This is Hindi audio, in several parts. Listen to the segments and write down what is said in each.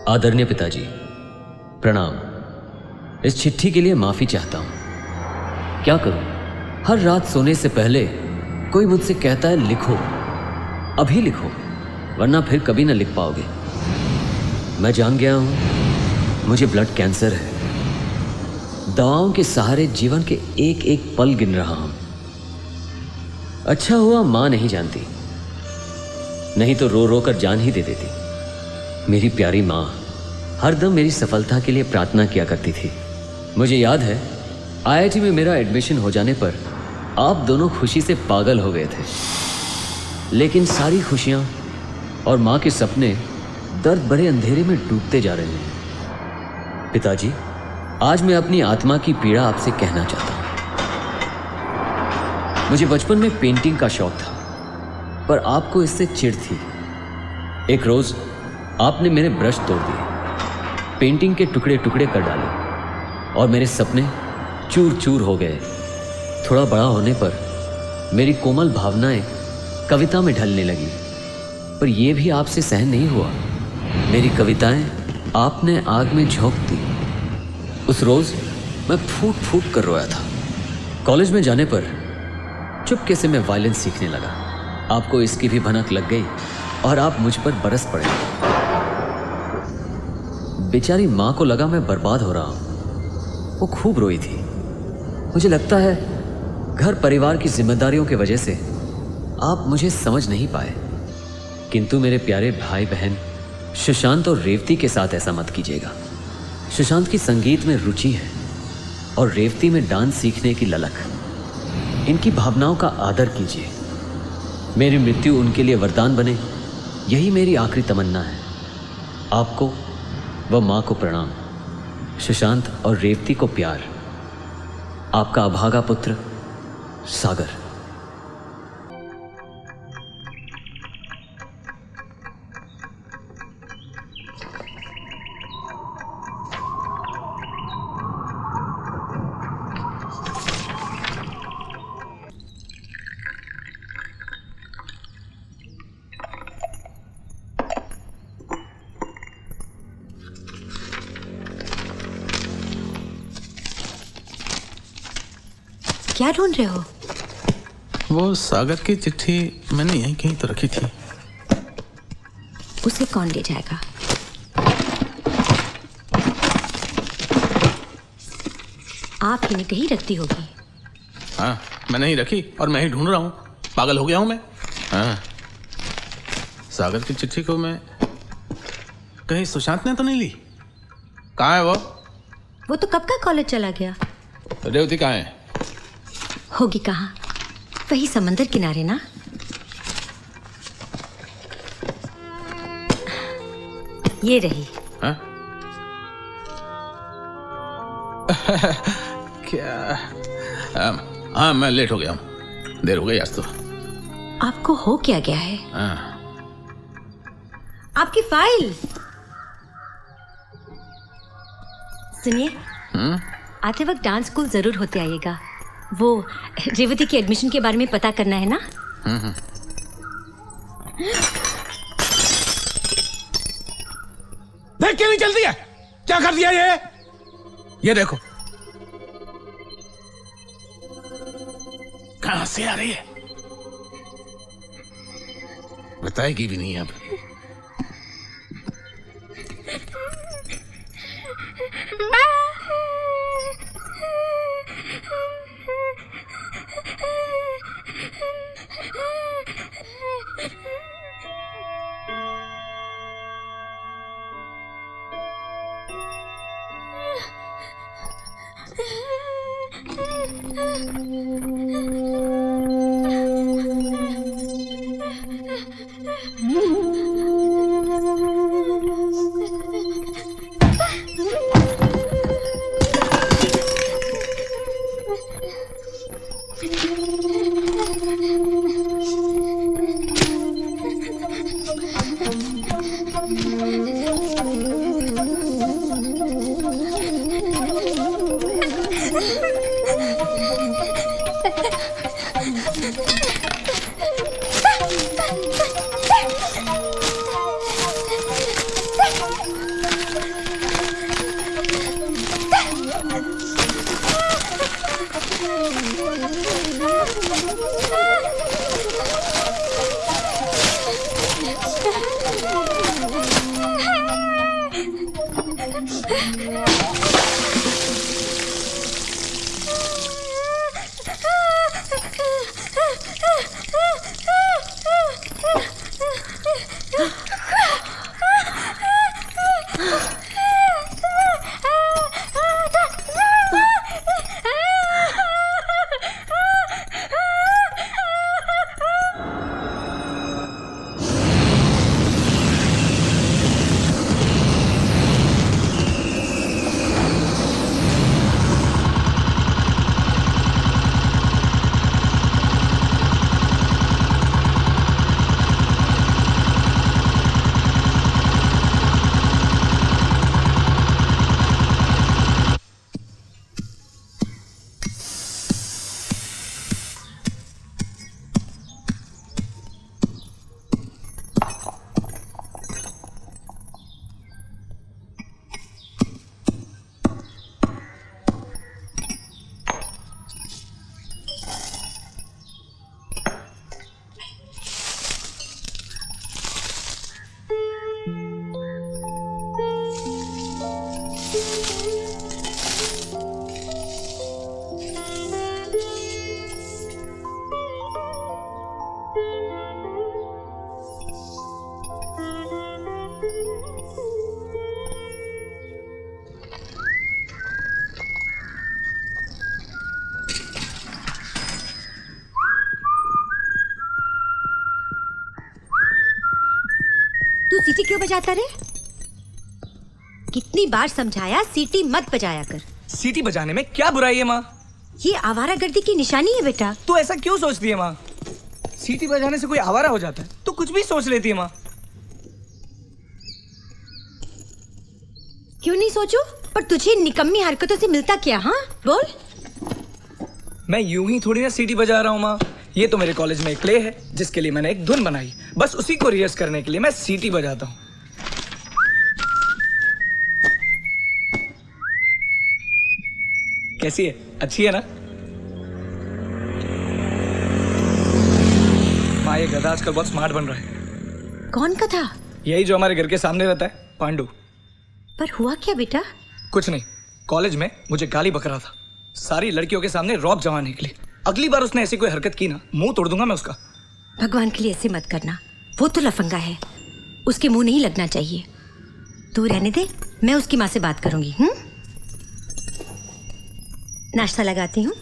आदरणीय पिताजी, प्रणाम। इस चिट्ठी के लिए माफी चाहता हूं। क्या करूं, हर रात सोने से पहले कोई मुझसे कहता है लिखो, अभी लिखो, वरना फिर कभी ना लिख पाओगे। मैं जान गया हूं मुझे ब्लड कैंसर है। दवाओं के सहारे जीवन के एक एक पल गिन रहा हूं। अच्छा हुआ मां नहीं जानती, नहीं तो रो रो कर जान ही दे देती। मेरी प्यारी माँ हरदम मेरी सफलता के लिए प्रार्थना किया करती थी। मुझे याद है आईआईटी में मेरा एडमिशन हो जाने पर आप दोनों खुशी से पागल हो गए थे, लेकिन सारी खुशियाँ और माँ के सपने दर्द भरे अंधेरे में डूबते जा रहे हैं। पिताजी, आज मैं अपनी आत्मा की पीड़ा आपसे कहना चाहता हूँ। मुझे बचपन में पेंटिंग का शौक था, पर आपको इससे चिढ़ थी। एक रोज आपने मेरे ब्रश तोड़ दिए, पेंटिंग के टुकड़े टुकड़े कर डाले और मेरे सपने चूर चूर हो गए। थोड़ा बड़ा होने पर मेरी कोमल भावनाएं कविता में ढलने लगी, पर यह भी आपसे सहन नहीं हुआ। मेरी कविताएं आपने आग में झोंक दी। उस रोज मैं फूट फूट कर रोया था। कॉलेज में जाने पर चुपके से मैं वायलिन सीखने लगा। आपको इसकी भी भनक लग गई और आप मुझ पर बरस पड़े। बेचारी माँ को लगा मैं बर्बाद हो रहा हूं। वो खूब रोई थी। मुझे लगता है घर परिवार की जिम्मेदारियों की वजह से आप मुझे समझ नहीं पाए। किंतु मेरे प्यारे भाई बहन सुशांत और रेवती के साथ ऐसा मत कीजिएगा। सुशांत की संगीत में रुचि है और रेवती में डांस सीखने की ललक। इनकी भावनाओं का आदर कीजिए। मेरी मृत्यु उनके लिए वरदान बने, यही मेरी आखिरी तमन्ना है। आपको व माँ को प्रणाम। सुशांत और रेवती को प्यार। आपका अभागा पुत्र सागर। क्या ढूंढ रहे हो? वो सागर की चिट्ठी मैंने यहीं कहीं तो रखी थी। उसे कौन ले जाएगा? आप ही ने कहीं रख दी होगी। हाँ, मैंने ही रखी और मैं ही ढूंढ रहा हूँ। पागल हो गया हूँ मैं। हाँ, सागर की चिट्ठी को मैं कहीं सुशांत ने तो नहीं ली? कहाँ है वो? वो तो कब का कॉलेज चला गया। रेवती कहाँ है? होगी कहाँ, वही समंदर किनारे ना। ये रही। हाँ? क्या? हाँ, मैं लेट हो गया हूँ, देर हो गई आज तो। आपको हो क्या गया है? हाँ। आपकी फाइल सुनिए। आते वक्त डांस स्कूल जरूर होते आइएगा। वो रेवती के एडमिशन के बारे में पता करना है ना। देख क्यों नहीं चलती है? क्या कर दिया ये देखो कहां से आ रही है, बताएगी भी नहीं अब। तू सीटी क्यों बजाता रे? कितनी बार समझाया सीटी मत बजाया कर। सीटी बजाने में क्या बुराई है माँ? ये आवारागर्दी की निशानी है बेटा। तू ऐसा क्यों सोचती है माँ? सीटी बजाने से कोई आवारा हो जाता है? तू कुछ भी सोच लेती है माँ। क्यों नहीं सोचूं? पर तुझे इन निकम्मी हरकतों से मिलता क्या? हाँ बोल। मैं यूं ही थोड़ी ना सीटी बजा रहा हूँ माँ। ये तो मेरे कॉलेज में एक प्ले है जिसके लिए मैंने एक धुन बनाई, बस उसी को रिहर्स करने के लिए मैं सीटी बजाता हूँ। कैसी है? अच्छी है ना? माँ ये गधा आजकल बहुत स्मार्ट बन रहा है। कौन का था? यही जो हमारे घर के सामने रहता है, पांडु। पर हुआ क्या बेटा? कुछ नहीं, कॉलेज में मुझे गाली बक रहा था। सारी लड़कियों के सामने रौब जमाने के लिए। अगली बार उसने ऐसी कोई हरकत की ना, मुंह तोड़ दूंगा मैं उसका। भगवान के लिए ऐसे मत करना, वो तो लफंगा है, उसके मुंह नहीं लगना चाहिए। तू रहने दे, मैं उसकी माँ से बात करूंगी। नाश्ता लगाती हूँ,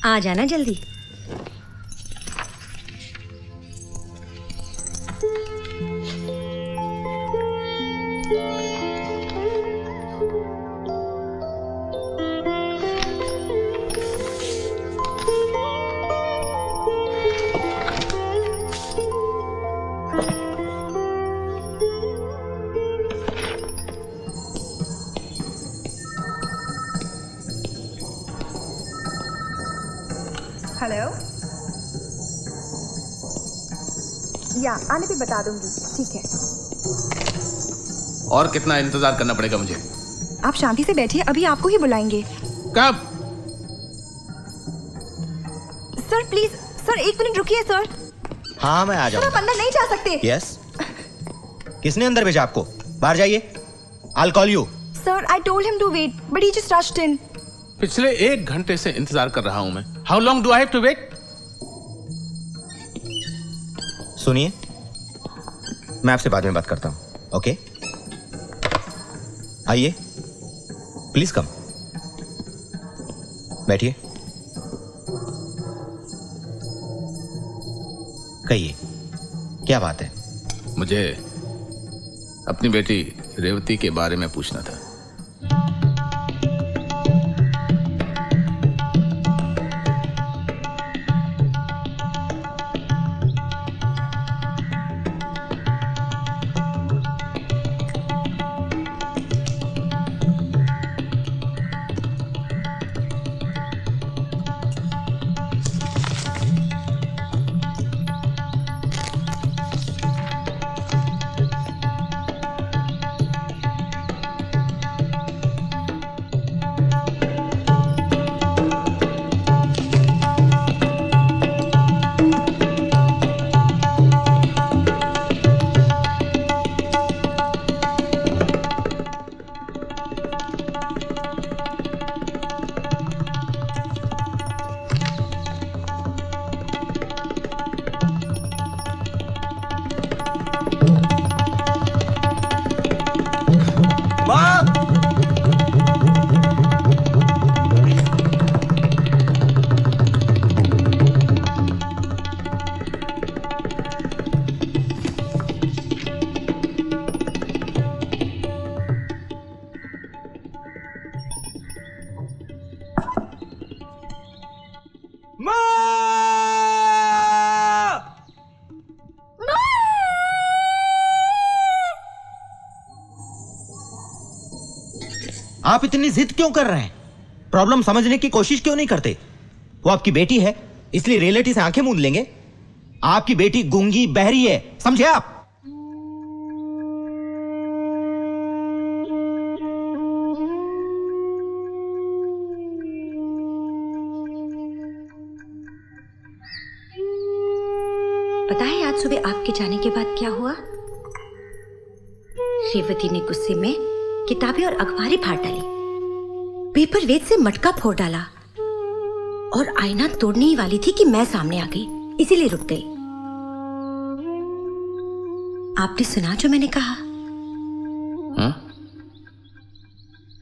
आ जाना जल्दी। हेलो, या आने पे बता दूंगी। ठीक है, और कितना इंतजार करना पड़ेगा मुझे? आप शांति से बैठिए, अभी आपको ही बुलाएंगे। कब? सर प्लीज, सर 1 मिनट रुकिए सर। हाँ मैं आ सर आप जाऊंगा। अंदर नहीं जा सकते। यस, किसने अंदर भेजा आपको? बाहर जाइए, I'll call you। Sir I told him to wait but he just rushed in. पिछले 1 घंटे से इंतजार कर रहा हूं मैं। How long do I have to wait? सुनिए, मैं आपसे बाद में बात करता हूँ, ओके? आइए, प्लीज कम, बैठिए। कहिए, क्या बात है? मुझे अपनी बेटी रेवती के बारे में पूछना था। आप इतनी जिद क्यों कर रहे हैं? प्रॉब्लम समझने की कोशिश क्यों नहीं करते? वो आपकी बेटी है, इसलिए रियलिटी से आंखें मूंद लेंगे? आपकी बेटी गूंगी बहरी है, समझे आप? पता है आज सुबह आपके जाने के बाद क्या हुआ? रेवती ने गुस्से में किताबें और अखबारें फाड़ डाली, पेपर वेट से मटका फोड़ डाला और आईना तोड़ने ही वाली थी कि मैं सामने आ गई, इसीलिए रुक गई। आपने सुना जो मैंने कहा? हाँ?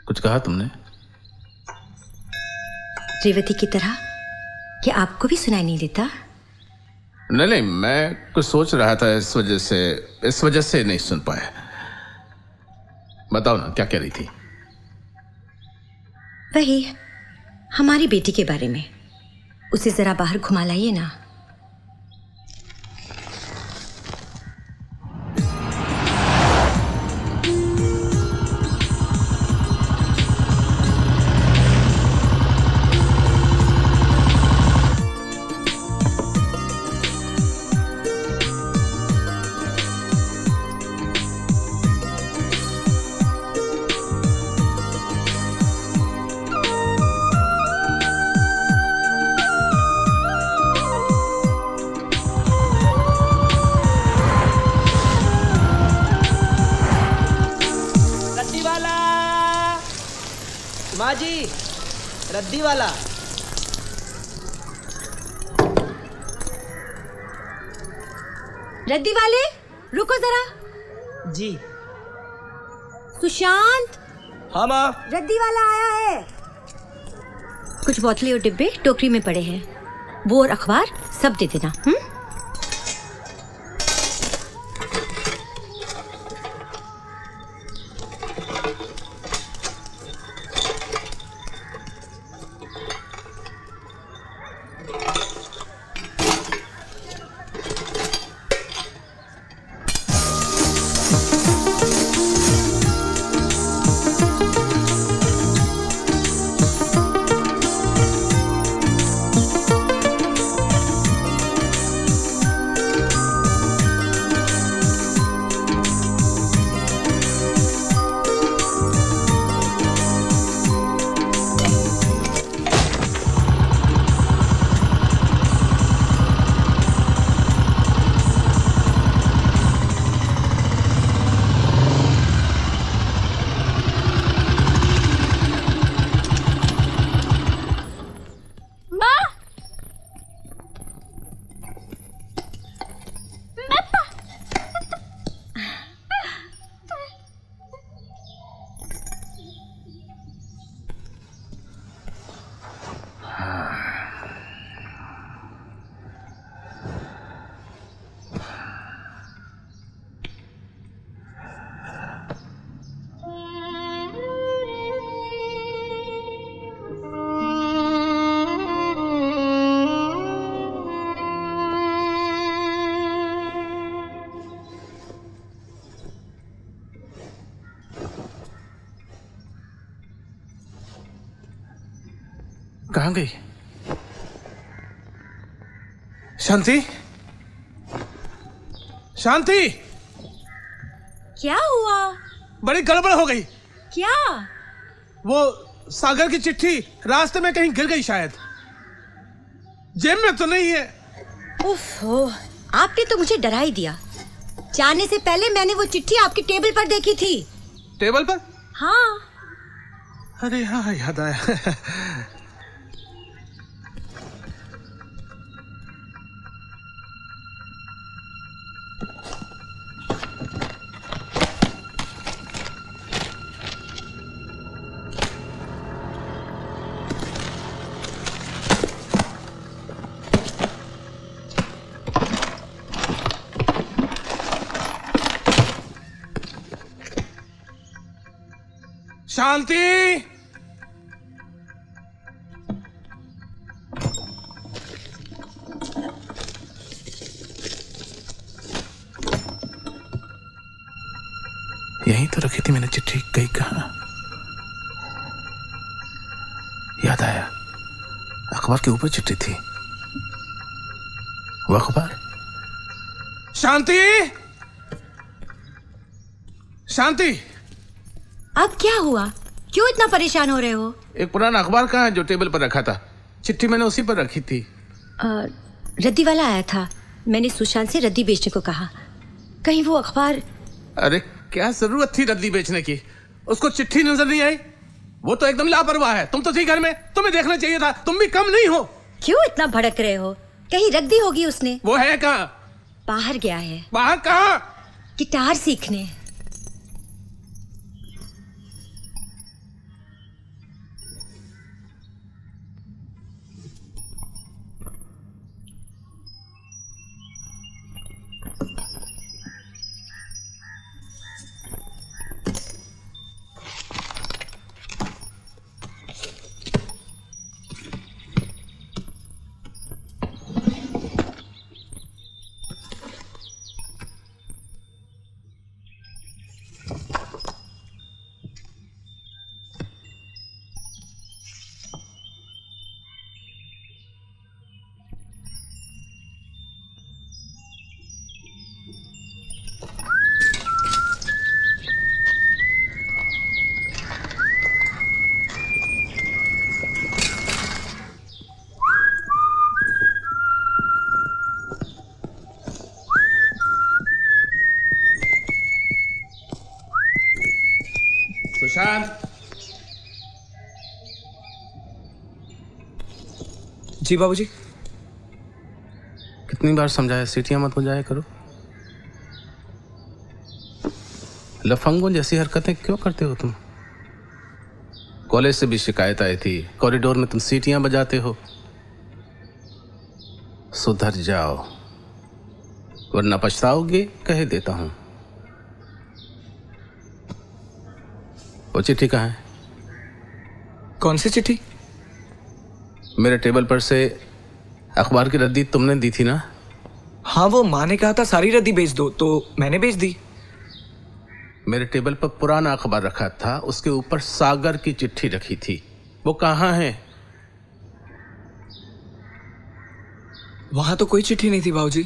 कुछ कहा तुमने? रेवती की तरह क्या आपको भी सुनाई नहीं देता? नहीं, मैं कुछ सोच रहा था, इस वजह से नहीं सुन पाया। बताओ ना, क्या कह रही थी? वही हमारी बेटी के बारे में। उसे जरा बाहर घुमा लाइए ना। माँ जी, रद्दी वाला। रद्दी वाले, रुको जरा। जी। सुशांत। हाँ माँ। रद्दी वाला आया है। कुछ बोतलें और डिब्बे टोकरी में पड़े हैं। वो और अखबार सब दे देना। कहाँ गई? शांति, शांति, क्या हुआ? बड़ी गड़बड़ हो गई। क्या? वो सागर की चिट्ठी रास्ते में कहीं गिर गई शायद। जेब में तो नहीं है। ओफो, आपने तो मुझे डरा ही दिया। जाने से पहले मैंने वो चिट्ठी आपके टेबल पर देखी थी। टेबल पर? हाँ। अरे हाँ, याद आया। शांति, यहीं तो रखी थी मैंने चिट्ठी, गई कहाँ? याद आया, अखबार के ऊपर चिट्ठी थी। वो अखबार। शांति, शांति, अब क्या हुआ? क्यों इतना परेशान हो रहे हो? एक पुराना अखबार कहाँ है जो टेबल पर रखा था? चिट्ठी मैंने उसी पर रखी थी। रद्दी वाला आया था। मैंने सुशांत से रद्दी बेचने को कहा। कहीं वो अखबार। अरे क्या जरूरत थी रद्दी बेचने की? उसको चिट्ठी नजर नहीं आई? वो तो एकदम लापरवाह है। तुम तो थी घर में, तुम्हें देखना चाहिए था। तुम भी कम नहीं हो। क्यों इतना भड़क रहे हो? कहीं रद्दी होगी उसने। वो है कहाँ? बाहर गया है। बाहर कहाँ? गिटार सीखने। सुशांत। जी बाबूजी। कितनी बार समझाया सीटियां मत बजाया करो। लफंगों जैसी हरकतें क्यों करते हो तुम? कॉलेज से भी शिकायत आई थी, कॉरिडोर में तुम सीटियां बजाते हो। सुधर जाओ वरना पछताओगे, कह देता हूं। वो चिट्ठी कहाँ है? कौन सी चिट्ठी? मेरे टेबल पर से अखबार की रद्दी तुमने दी थी ना? हाँ, वो माँ ने कहा था सारी रद्दी बेच दो, तो मैंने बेच दी। मेरे टेबल पर पुराना अखबार रखा था, उसके ऊपर सागर की चिट्ठी रखी थी। वो कहाँ है? वहां तो कोई चिट्ठी नहीं थी बाबूजी।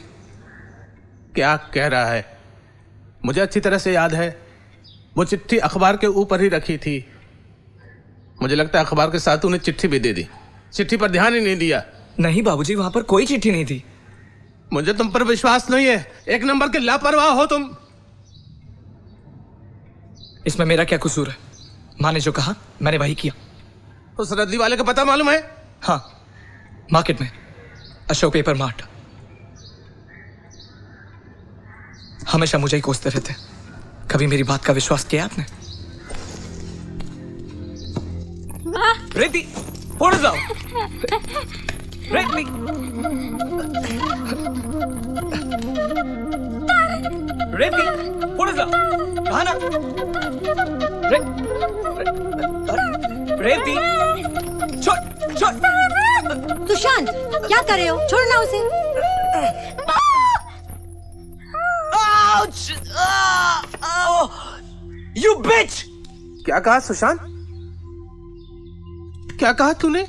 क्या कह रहा है? मुझे अच्छी तरह से याद है, वो चिट्ठी अखबार के ऊपर ही रखी थी। मुझे लगता है अखबार के साथ उन्हें चिट्ठी भी दे दी। चिट्ठी पर ध्यान ही नहीं दिया। नहीं बाबूजी, वहां पर कोई चिट्ठी नहीं थी। मुझे तुम पर विश्वास नहीं है। एक नंबर के लापरवाह हो तुम। इसमें मेरा क्या कसूर है? माँ ने जो कहा मैंने वही किया। उस रद्दी वाले का पता मालूम है? हाँ, मार्केट में, अशोक पेपर मार्ट। हमेशा मुझे ही कोसते रहते। कभी मेरी बात का विश्वास किया आपने? रेती, उड़ जाओ। रेती, रेती, उड़ जाओ। कहा ना? रेती, छोड़, छोड़। सुशांत, क्या कर रहे हो? छोड़ो ना उसे। You bitch! क्या कहा सुशांत? क्या कहा तूने?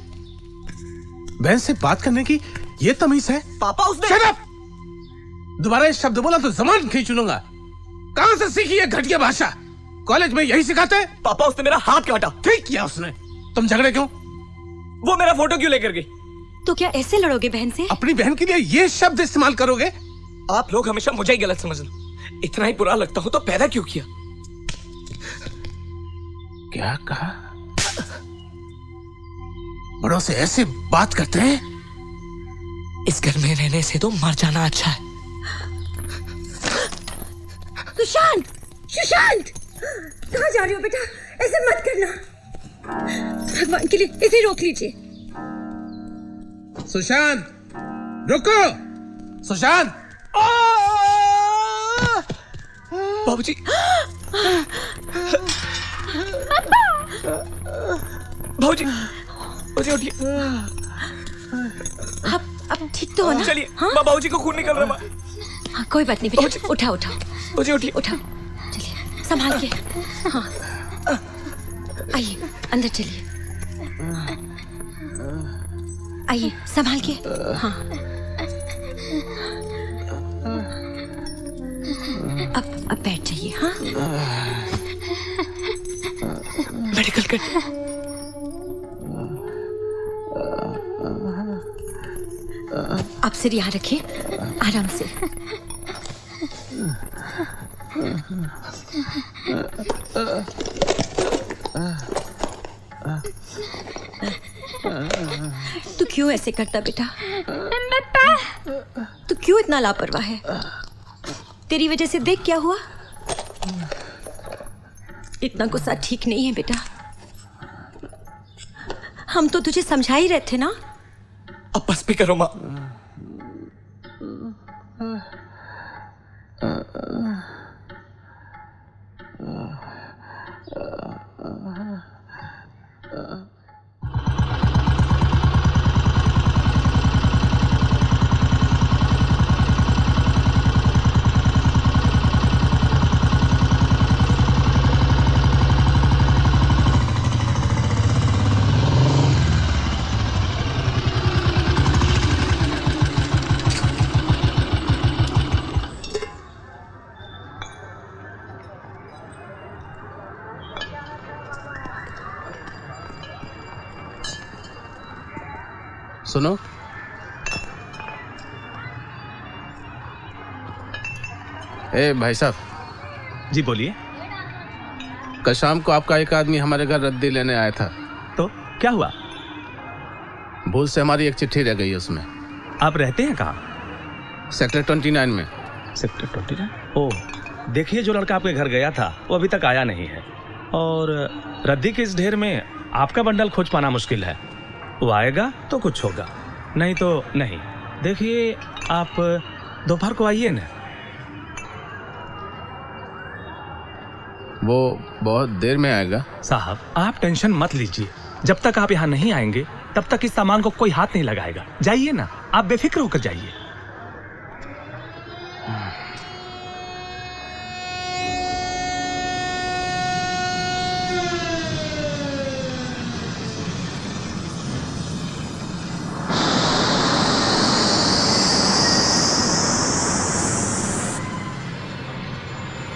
बहन से बात करने की ये तमीज है? पापा उसने Shut up! दोबारा ये शब्द बोला तो जबान खींच लूंगा। कहां से सीखी ये घटिया भाषा? कॉलेज में यही सिखाते हैं? पापा उसने मेरा हाथ काटा। ठीक किया उसने। तुम झगड़े क्यों? वो मेरा फोटो क्यों लेकर गई? तो क्या ऐसे लड़ोगे बहन से? अपनी बहन के लिए ये शब्द इस्तेमाल करोगे? आप लोग हमेशा मुझे ही गलत समझना। इतना ही बुरा लगता हूं तो पैदा क्यों किया? क्या कहा? बड़ों से ऐसे बात करते हैं? इस घर में रहने से तो मर जाना अच्छा है। सुशांत, सुशांत, कहाँ जा रही हो बेटा? ऐसे मत करना। भगवान के लिए इसे रोक लीजिए। सुशांत, रुको। सुशांत! बाबूजी, बाबूजी, बाबूजी उठिए। अब ठीक तो हो ना? चलिए, हाँ? बाबूजी को खून निकल रहा है। हाँ, कोई बात नहीं बेटा। उठाओ उठाओ। बाबूजी उठिए। उठाओ, चलिए संभाल के। हाँ, आइए अंदर चलिए। आइए संभाल के। हाँ, अब बैठ जाइए। हाँ, मेडिकल कर। आप सिर यहाँ रखिए, आराम से। तू क्यों ऐसे करता बेटा? तू क्यों इतना लापरवाह है? तेरी वजह से देख क्या हुआ। इतना गुस्सा ठीक नहीं है बेटा। हम तो तुझे समझा ही रहे थे ना। अब बस भी करो माँ। सुनो, ए भाई साहब। जी बोलिए। कल शाम को आपका एक आदमी हमारे घर रद्दी लेने आया था। तो क्या हुआ? भूल से हमारी एक चिट्ठी रह गई उसमें। आप रहते हैं कहाँ? सेक्टर 29 में। सेक्टर 29? ओह, देखिए जो लड़का आपके घर गया था वो अभी तक आया नहीं है, और रद्दी के इस ढेर में आपका बंडल खोज पाना मुश्किल है। वो आएगा तो कुछ होगा, नहीं तो नहीं। देखिए आप दोपहर को आइए ना। वो बहुत देर में आएगा। साहब आप टेंशन मत लीजिए, जब तक आप यहाँ नहीं आएंगे तब तक इस सामान को कोई हाथ नहीं लगाएगा। जाइए ना, आप बेफिक्र होकर जाइए।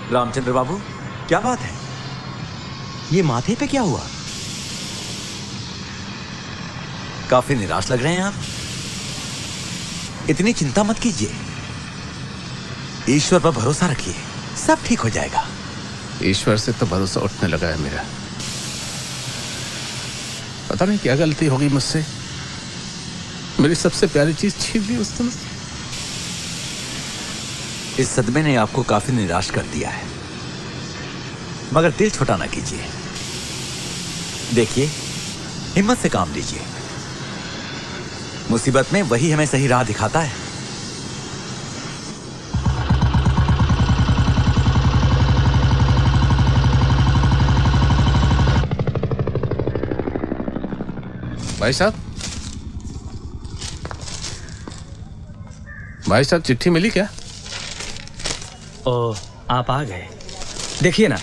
रामचंद्र बाबू, क्या बात है? ये माथे पे क्या हुआ? काफी निराश लग रहे हैं आप। इतनी चिंता मत कीजिए, ईश्वर पर भरोसा रखिए, सब ठीक हो जाएगा। ईश्वर से तो भरोसा उठने लगा है मेरा। पता नहीं क्या गलती होगी मुझसे, मेरी सबसे प्यारी चीज छीन ली उसने। इस सदमे ने आपको काफी निराश कर दिया है, मगर दिल छोटा ना कीजिए। देखिए, हिम्मत से काम लीजिए। मुसीबत में वही हमें सही राह दिखाता है। भाई साहब, भाई साहब, चिट्ठी मिली क्या? ओ, आप आ गए। देखिए ना,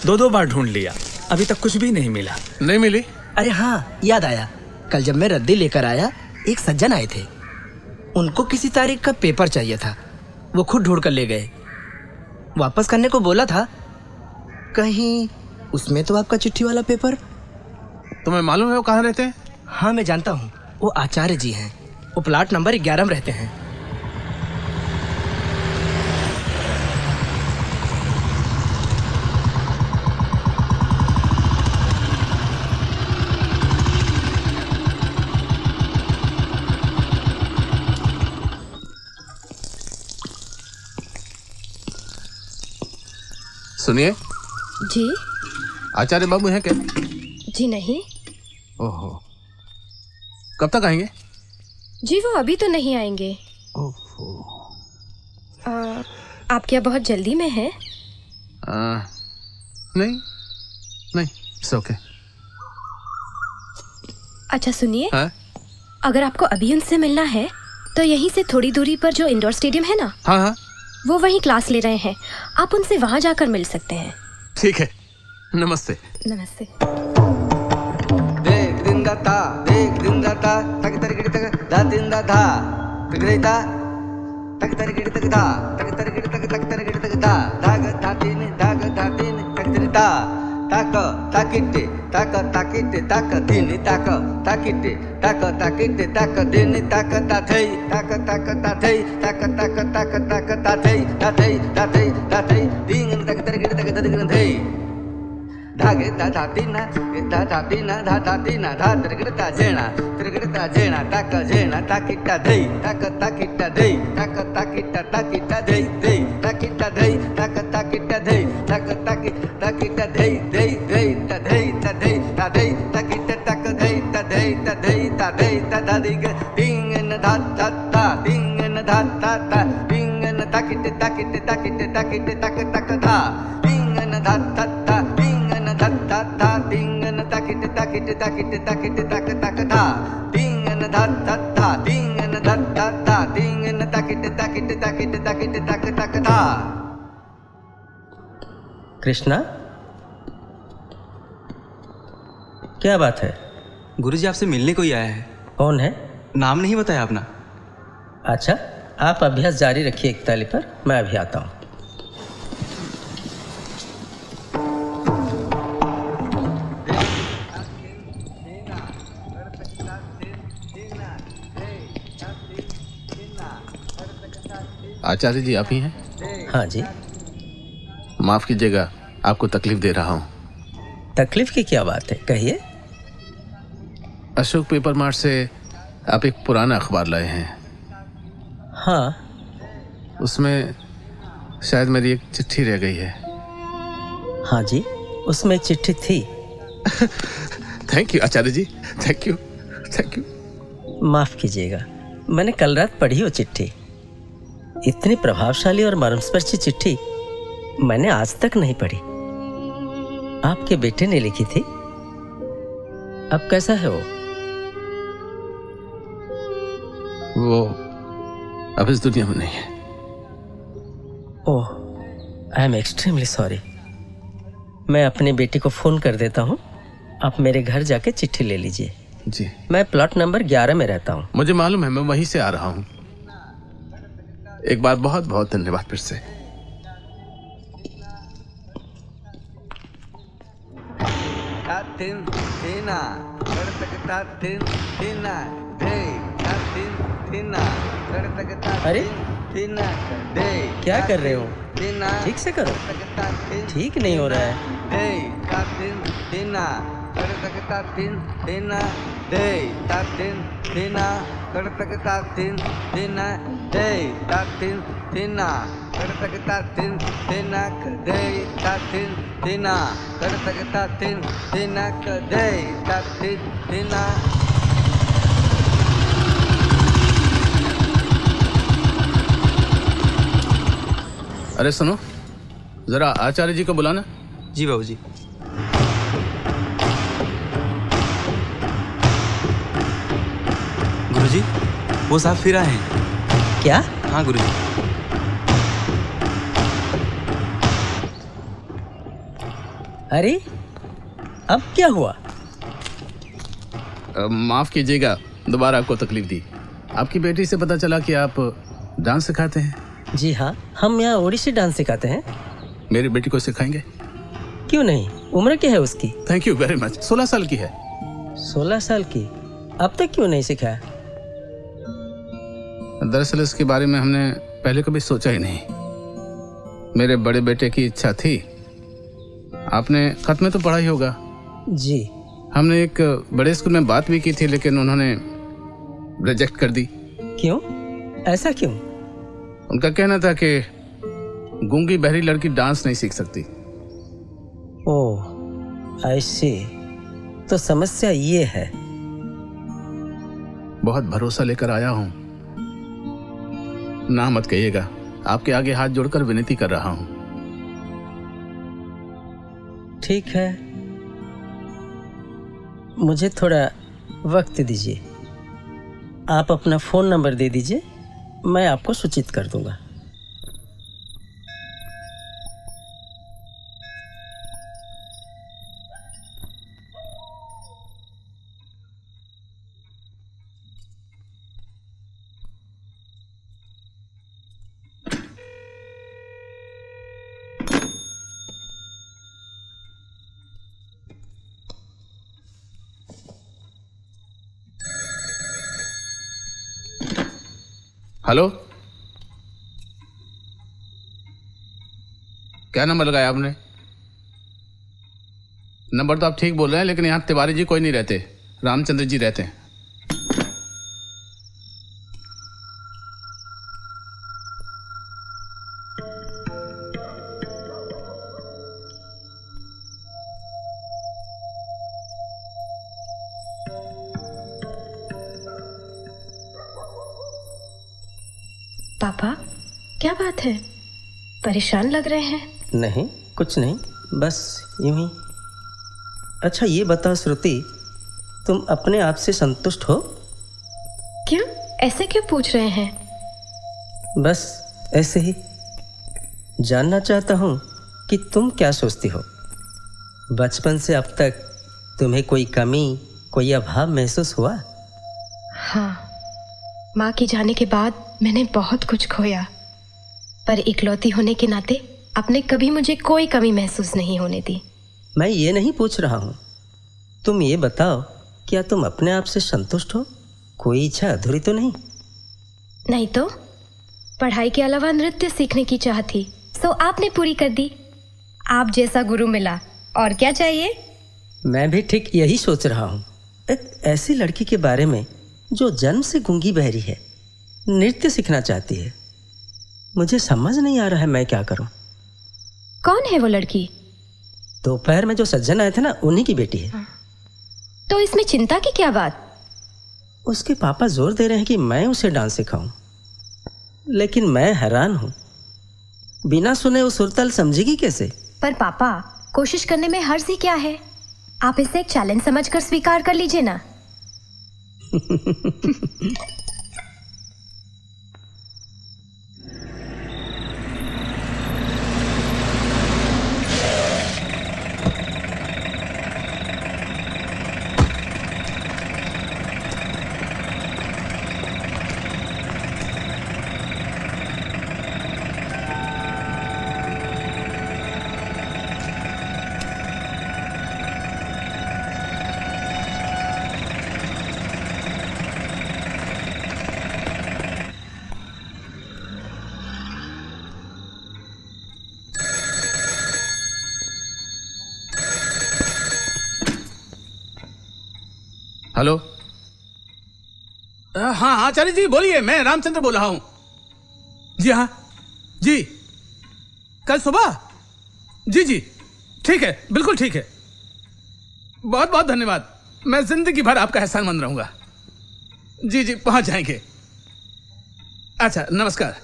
दो बार ढूंढ लिया, अभी तक कुछ भी नहीं मिला। नहीं मिली? अरे हाँ, याद आया। कल जब मैं रद्दी लेकर आया, एक सज्जन आए थे। उनको किसी तारीख का पेपर चाहिए था, वो खुद ढूंढ कर ले गए। वापस करने को बोला था, कहीं उसमें तो आपका चिट्ठी वाला पेपर। तुम्हें मालूम है वो कहाँ रहते हैं? हाँ मैं जानता हूँ, वो आचार्य जी हैं। वो प्लाट नंबर 11 में रहते हैं। सुनिए जी। आचार्य बाबू हैं क्या? जी नहीं। ओहो, कब तक आएंगे? जी वो अभी तो नहीं आएंगे। ओहो। आप क्या बहुत जल्दी में हैं? नहीं नहीं, इट्स ओके। अच्छा सुनिए, हाँ? अगर आपको अभी उनसे मिलना है तो यहीं से थोड़ी दूरी पर जो इंडोर स्टेडियम है ना, हाँ हाँ, वो वहीं क्लास ले रहे हैं। आप उनसे वहां जाकर मिल सकते हैं। ठीक है, नमस्ते। नमस्ते। देख दिन दाता, देख दिन दाता, तक तरगिड़ तक दा दिन दाता, तक रेता, तक तरगिड़ तक दा, तक तरगिड़ तक तरगिड़ तक दा, दाग धाती ने, तक तरता, ताक ताकिटे, ताक ताकिटे, ताक दिने, ताक ताकिटे, ताक ताकिटे, ताक दिने, ताक ताथई, ताक ताक ताथई, ताक ताक ताक ताक ताथई, ताथई ताथई ताथई, दिंग तक तरगिड़ तक तरगिड़ थई, धागे धा तीना धा तीना धा त्रिगड़ता जेना ताक जेना ताकिटा धई ताक ताकिटा धई ताक ताकिटा ताकिटा धई धई ताकिटा धई ताक ताकिटा धई ताक ताकि ताकिटा धई धई धई ता धई ता धई ता धई ताकिटा ताक धई ता धई ता धई ता धई ता धादिग डिंग न धा धा धा डिंग न धा धा धा डिंग न ताकिट ताकिट ताकिट ताकिट ताक ताक धा डिंग न धा धा धा डिंग न धा धा धा डिंग न ताकिट ताकिट ताकिट ताकिट ताक ताक धा डिंग न धा धा धा डिंग न धा धा धा डिंग न ताकिट ताकिट ताकिट ताकिट ताक ताक धा। कृष्णा, क्या बात है? गुरुजी आपसे मिलने को ही आया है। कौन है? नाम नहीं बताया अपना। अच्छा, आप अभ्यास जारी रखिए एक ताली पर, मैं अभी आता हूँ। आचार्य जी आप ही हैं? हाँ जी। माफ कीजिएगा, आपको तकलीफ दे रहा हूँ। तकलीफ की क्या बात है, कहिए। अशोक पेपर मार्ट से आप एक पुराना अखबार लाए हैं। हाँ। उसमें शायद मेरी एक चिट्ठी रह गई है। हाँ जी, उसमें एक चिट्ठी थी। Thank you Acharya ji, thank you thank you. माफ कीजिएगा, मैंने कल रात पढ़ी वो चिट्ठी। इतनी प्रभावशाली और मर्मस्पर्शी चिट्ठी मैंने आज तक नहीं पढ़ी। आपके बेटे ने लिखी थी। अब कैसा है वो अब इस दुनिया में नहीं है। ओह, आई एम एक्सट्रीमली सॉरी। मैं अपनी बेटी को फोन कर देता हूँ, आप मेरे घर जाके चिट्ठी ले लीजिए। जी। मैं प्लॉट नंबर 11 में रहता हूँ। मुझे मालूम है, मैं वहीं से आ रहा हूँ। एक बार बहुत बहुत धन्यवाद फिर से। अरे क्या कर रहे हो? ठीक से करो, ठीक नहीं हो रहा है। अरे सुनो, जरा आचार्य जी को बुलाना। जी बाबूजी। गुरुजी, वो साहब फिर आए हैं। क्या? हाँ गुरुजी। अरे अब क्या हुआ? माफ कीजिएगा, दोबारा आपको तकलीफ दी। आपकी बेटी से पता चला कि आप डांस सिखाते हैं। जी हाँ, हम यहाँ ओडिसी डांस सिखाते हैं। मेरी बेटी को सिखाएंगे? क्यों नहीं, उम्र क्या है उसकी? Thank you very much. 16 साल की है। 16 साल की? अब तक क्यों नहीं सिखाया? दरअसल इसके बारे में हमने पहले कभी सोचा ही नहीं। मेरे बड़े बेटे की इच्छा थी। आपने खत में तो पढ़ा ही होगा। जी। हमने एक बड़े स्कूल में बात भी की थी, लेकिन उन्होंने रिजेक्ट कर दी। क्यों? ऐसा क्यों? उनका कहना था कि गूंगी बहरी लड़की डांस नहीं सीख सकती। ओह, आई सी। तो समस्या ये है। बहुत भरोसा लेकर आया हूं, ना मत कहिएगा। आपके आगे हाथ जोड़कर विनती कर रहा हूं। ठीक है, मुझे थोड़ा वक्त दीजिए। आप अपना फोन नंबर दे दीजिए, मैं आपको सूचित कर दूंगा। हेलो, क्या नंबर लगाया आपने? नंबर तो आप ठीक बोल रहे हैं, लेकिन यहाँ तिवारी जी कोई नहीं रहते, रामचंद्र जी रहते हैं। पापा, क्या बात है? परेशान लग रहे हैं। नहीं, कुछ नहीं, बस यूं ही। अच्छा ये बताओ श्रुति, तुम अपने आप से संतुष्ट हो? क्यों? ऐसे क्यों पूछ रहे हैं? बस ऐसे ही जानना चाहता हूं कि तुम क्या सोचती हो। बचपन से अब तक तुम्हें कोई कमी, कोई अभाव महसूस हुआ? हाँ, माँ के जाने के बाद मैंने बहुत कुछ खोया, पर इकलौती होने के नाते आपने कभी मुझे कोई कमी महसूस नहीं होने दी। मैं ये नहीं पूछ रहा हूँ, तुम ये बताओ, क्या तुम अपने आप से संतुष्ट हो? कोई इच्छा अधूरी तो नहीं? नहीं तो, पढ़ाई के अलावा नृत्य सीखने की चाह थी, सो आपने पूरी कर दी। आप जैसा गुरु मिला, और क्या चाहिए? मैं भी ठीक यही सोच रहा हूँ। एक ऐसी लड़की के बारे में जो जन्म से गूंगी बहरी है, नृत्य सीखना चाहती है। मुझे समझ नहीं आ रहा है मैं क्या करूं। कौन है वो लड़की? दोपहर में जो सज्जन आए थे ना, उन्हीं की बेटी है। तो इसमें चिंता की क्या बात? उसके पापा जोर दे रहे हैं कि मैं उसे डांस सिखाऊं, लेकिन मैं हैरान हूं, बिना सुने वो सुरताल समझेगी कैसे? पर पापा, कोशिश करने में हर्ज ही क्या है? आप इसे एक चैलेंज समझकर स्वीकार कर लीजिए ना। हेलो। हाँ आचार्य जी बोलिए, मैं रामचंद्र बोल रहा हूं। जी हाँ जी, कल सुबह? जी जी ठीक है, बिल्कुल ठीक है। बहुत बहुत धन्यवाद, मैं जिंदगी भर आपका एहसानमंद रहूंगा। जी जी पहुंच जाएंगे। अच्छा नमस्कार।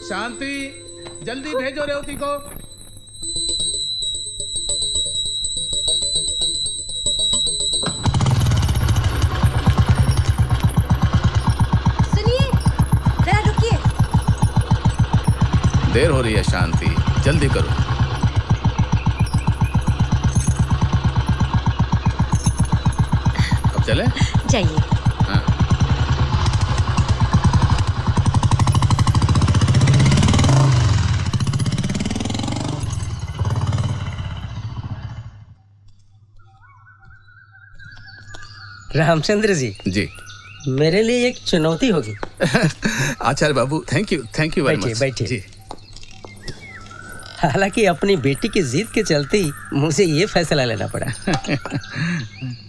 शांति, जल्दी भेजो रेवती को। सुनिए, जरा रुकिए। देर हो रही है शांति, जल्दी करो। अब चले? जाइए। रामचंद्र जी। जी। मेरे लिए एक चुनौती होगी। आचार्य बाबू, थैंक यू वेरी मच। बैठिए। जी। हालांकि अपनी बेटी की जिद के चलते ही मुझे ये फैसला लेना पड़ा।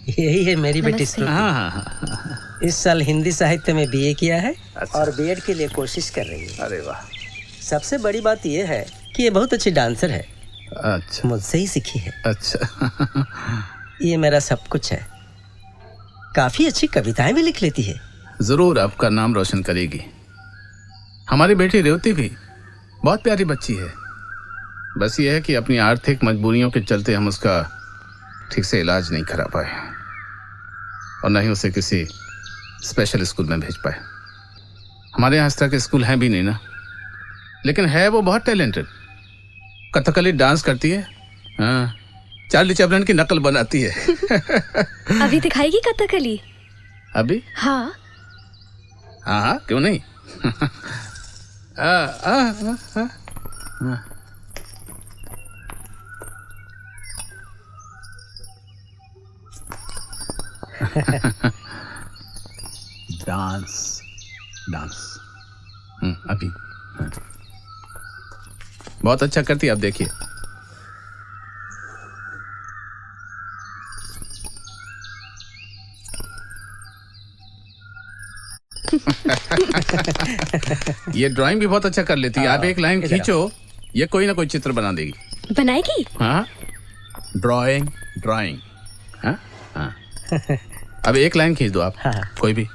यही है मेरी बेटी श्रुति। हाँ। इस साल हिंदी साहित्य में बीए किया है। अच्छा। और बीएड के लिए कोशिश कर रही है। अरे वाह। सबसे बड़ी बात यह है कि ये बहुत अच्छी डांसर है। अच्छा। मुझसे ही सीखी है। अच्छा। ये मेरा सब कुछ है। काफी अच्छी कविताएं भी लिख लेती है। जरूर आपका नाम रोशन करेगी। हमारी बेटी रेवती भी बहुत प्यारी बच्ची है, बस ये है कि अपनी आर्थिक मजबूरियों के चलते हम उसका ठीक से इलाज नहीं करा पाए और न ही उसे किसी स्पेशल स्कूल में भेज पाए। हमारे यहाँ इस तरह के स्कूल हैं भी नहीं ना, लेकिन है वो बहुत टैलेंटेड। कथकली डांस करती है हाँ, चार्ली चैपलिन की नकल बनाती है। अभी दिखाएगी कथकली? अभी? हाँ हाँ हाँ, क्यों नहीं। आ, आ, आ, आ, आ। डांस डांस अभी हाँ। बहुत अच्छा करती है, आप देखिए। ये ड्राइंग भी बहुत अच्छा कर लेती है। आप एक लाइन खींचो, ये कोई ना कोई चित्र बना देगी। बनाएगी? हाँ, ड्राइंग ड्राइंग। हाँ हाँ। अब एक लाइन खींच दो आप। हाँ। कोई भी।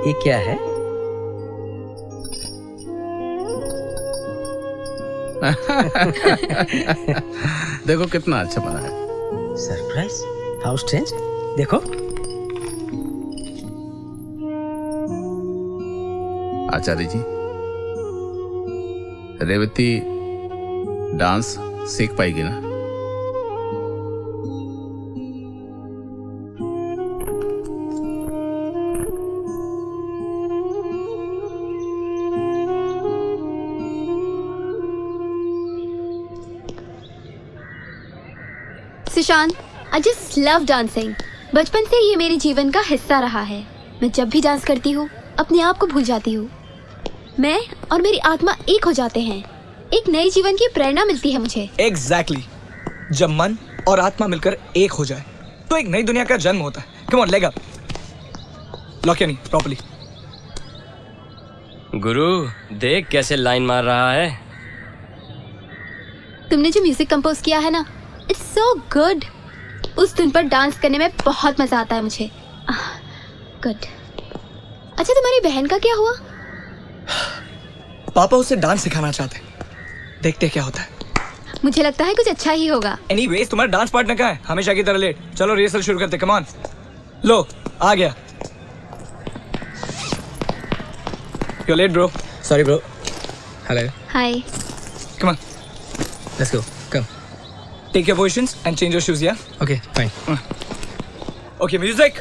ये क्या है? देखो कितना अच्छा बना है। सरप्राइज? How strange. देखो। आचार्य जी, रेवती डांस सीख पाएगी ना? Sushant, I just love dancing. बचपन से ये मेरे जीवन का हिस्सा रहा है। मैं जब भी डांस करती हूँ अपने आप को भूल जाती हूँ। मैं और मेरी आत्मा एक हो जाते हैं। एक नए जीवन की प्रेरणा मिलती है मुझे। Exactly. जब मन और आत्मा मिलकर एक हो जाए तो एक नई दुनिया का जन्म होता है। Come on, leg up. Lock या नहीं प्रॉपर्ली। गुरु देख कैसे लाइन मार रहा है। तुमने जो म्यूजिक कंपोज किया है ना, इट्स सो गुड। उस धुन पर डांस करने में बहुत मजा आता है मुझे। गुड। अच्छा, तुम्हारी बहन का क्या हुआ? पापा उसे डांस सिखाना चाहते हैं। देखते क्या होता है। मुझे लगता है कुछ अच्छा ही होगा। एनीवेज, तुम्हारा डांस पार्टनर कहाँ है? हमेशा की तरह लेट। चलो रिहर्सल शुरू करते। Come on. लो आ गया। You're late, bro. Sorry, bro. Hello. Hi. Come on. Let's go. Come. Take your positions and change your shoes, yeah? Okay, fine. Okay, music.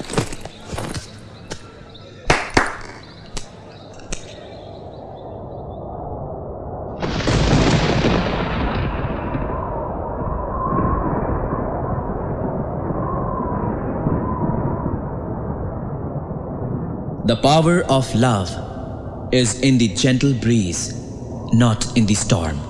The power of love is in the gentle breeze, not in the storm.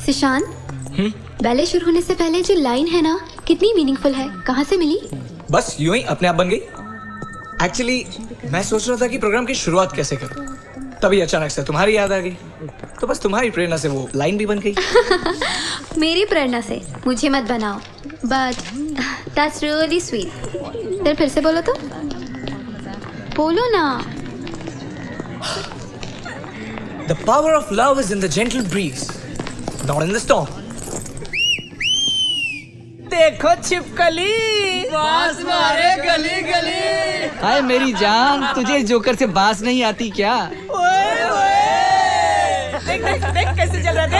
Sushant, ballet शुरू होने से पहले जो लाइन है ना, कितनी मीनिंगफुल है। कहाँ से मिली? बस यूं ही अपने आप बन गई। एक्चुअली मैं सोच रहा था कि प्रोग्राम की शुरुआत कैसे करूं, तभी अचानक से तुम्हारी याद आ गई, तो बस तुम्हारी प्रेरणा से वो लाइन भी बन गई। मेरी प्रेरणा से मुझे मत बनाओ, बट दैट्स रियली स्वीट। फिर से बोलो तो, बोलो ना। The power of love is in the gentle breeze, not in the storm. देखो छिपकली, बांस मारे गली गली। हाय मेरी जान, तुझे जोकर से बांस नहीं आती क्या? ओए ओए, देख देख देख कैसे चल रहा है, देख।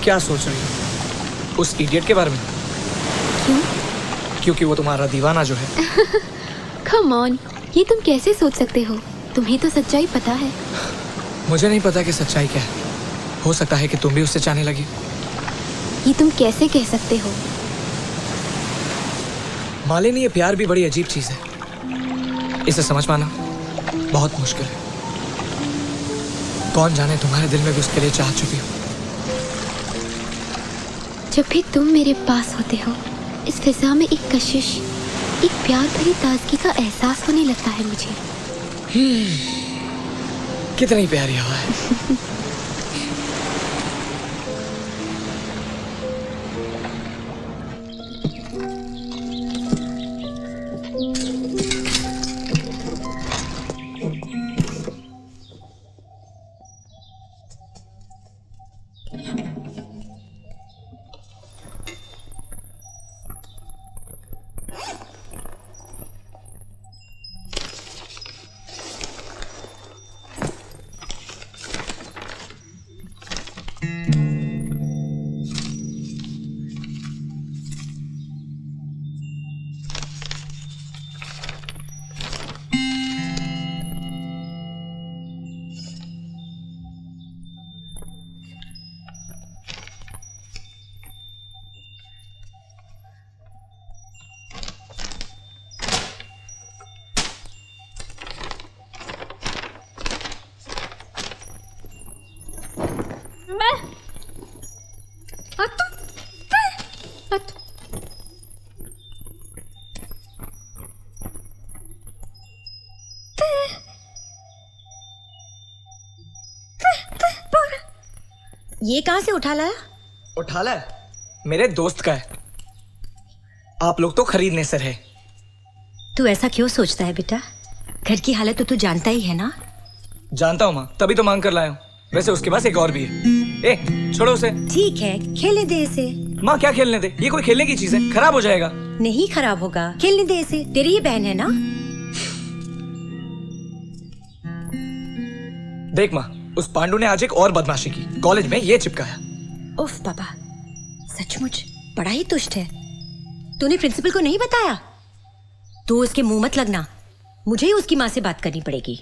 क्या सोच रही हो उस इडियट के बारे में? क्यों? क्योंकि वो तुम्हारा दीवाना जो है। कम ऑन, ये तुम कैसे सोच सकते हो? तुम्हें तो सच्चाई पता है। मुझे नहीं पता कि सच्चाई क्या है। हो सकता है कि तुम भी उससे चाहने लगी। ये तुम कैसे कह सकते हो? मालिनी, ये प्यार भी बड़ी अजीब चीज है। इसे समझ पाना बहुत मुश्किल है। कौन जाने तुम्हारे दिल में भी उसके लिए चाह छुपी हो। जब भी तुम मेरे पास होते हो, इस फिजा में एक कशिश, एक प्यार भरी ताजगी का एहसास होने लगता है मुझे। कितनी प्यारी हवा है। ये कहाँ से उठा लाया? उठा लाया? मेरे दोस्त का है। आप लोग तो खरीदने सर है। तू ऐसा क्यों सोचता है बेटा? घर की हालत तो तू जानता ही है ना। जानता हूँ माँ, तभी तो मांग कर लाया हूँ। वैसे उसके पास एक और भी है। ए, छोड़ो उसे। ठीक है, खेलने दे इसे। माँ क्या खेलने दे? ये कोई खेलने की चीज है, खराब हो जाएगा। नहीं खराब होगा, खेलने दे इसे। तेरी ही बहन है ना। देख माँ, उस पांडु ने आज एक और बदमाशी की। कॉलेज में ये चिपकाया। उफ बाबा, सचमुच बड़ा ही तुष्ट है। तूने प्रिंसिपल को नहीं बताया? तू उसके मुंह मत लगना, मुझे ही उसकी माँ से बात करनी पड़ेगी।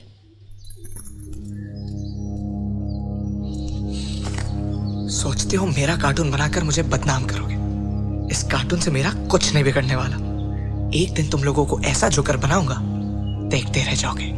सोचते हो मेरा कार्टून बनाकर मुझे बदनाम करोगे? इस कार्टून से मेरा कुछ नहीं बिगड़ने वाला। एक दिन तुम लोगों को ऐसा जोकर बनाऊंगा, देखते रह जाओगे।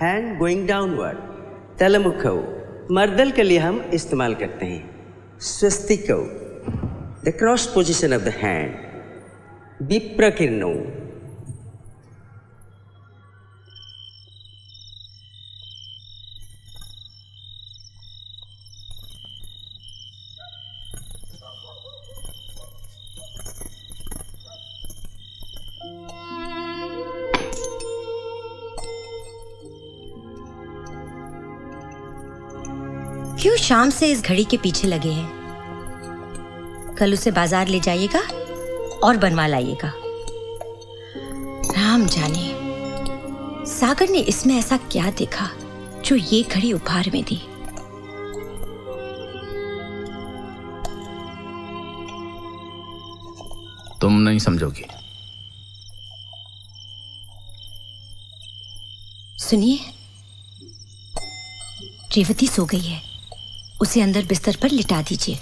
Hand going downward. तलमुखौ मर्दल के लिए हम इस्तेमाल करते हैं। स्वस्तिकौ the cross position of the hand. विप्रकीर्णौ क्यों शाम से इस घड़ी के पीछे लगे हैं? कल उसे बाजार ले जाइएगा और बनवा लाइएगा। राम जाने सागर ने इसमें ऐसा क्या देखा जो ये घड़ी उपहार में दी। तुम नहीं समझोगी। सुनिए, रेवती सो गई है, उसे अंदर बिस्तर पर लिटा दीजिए।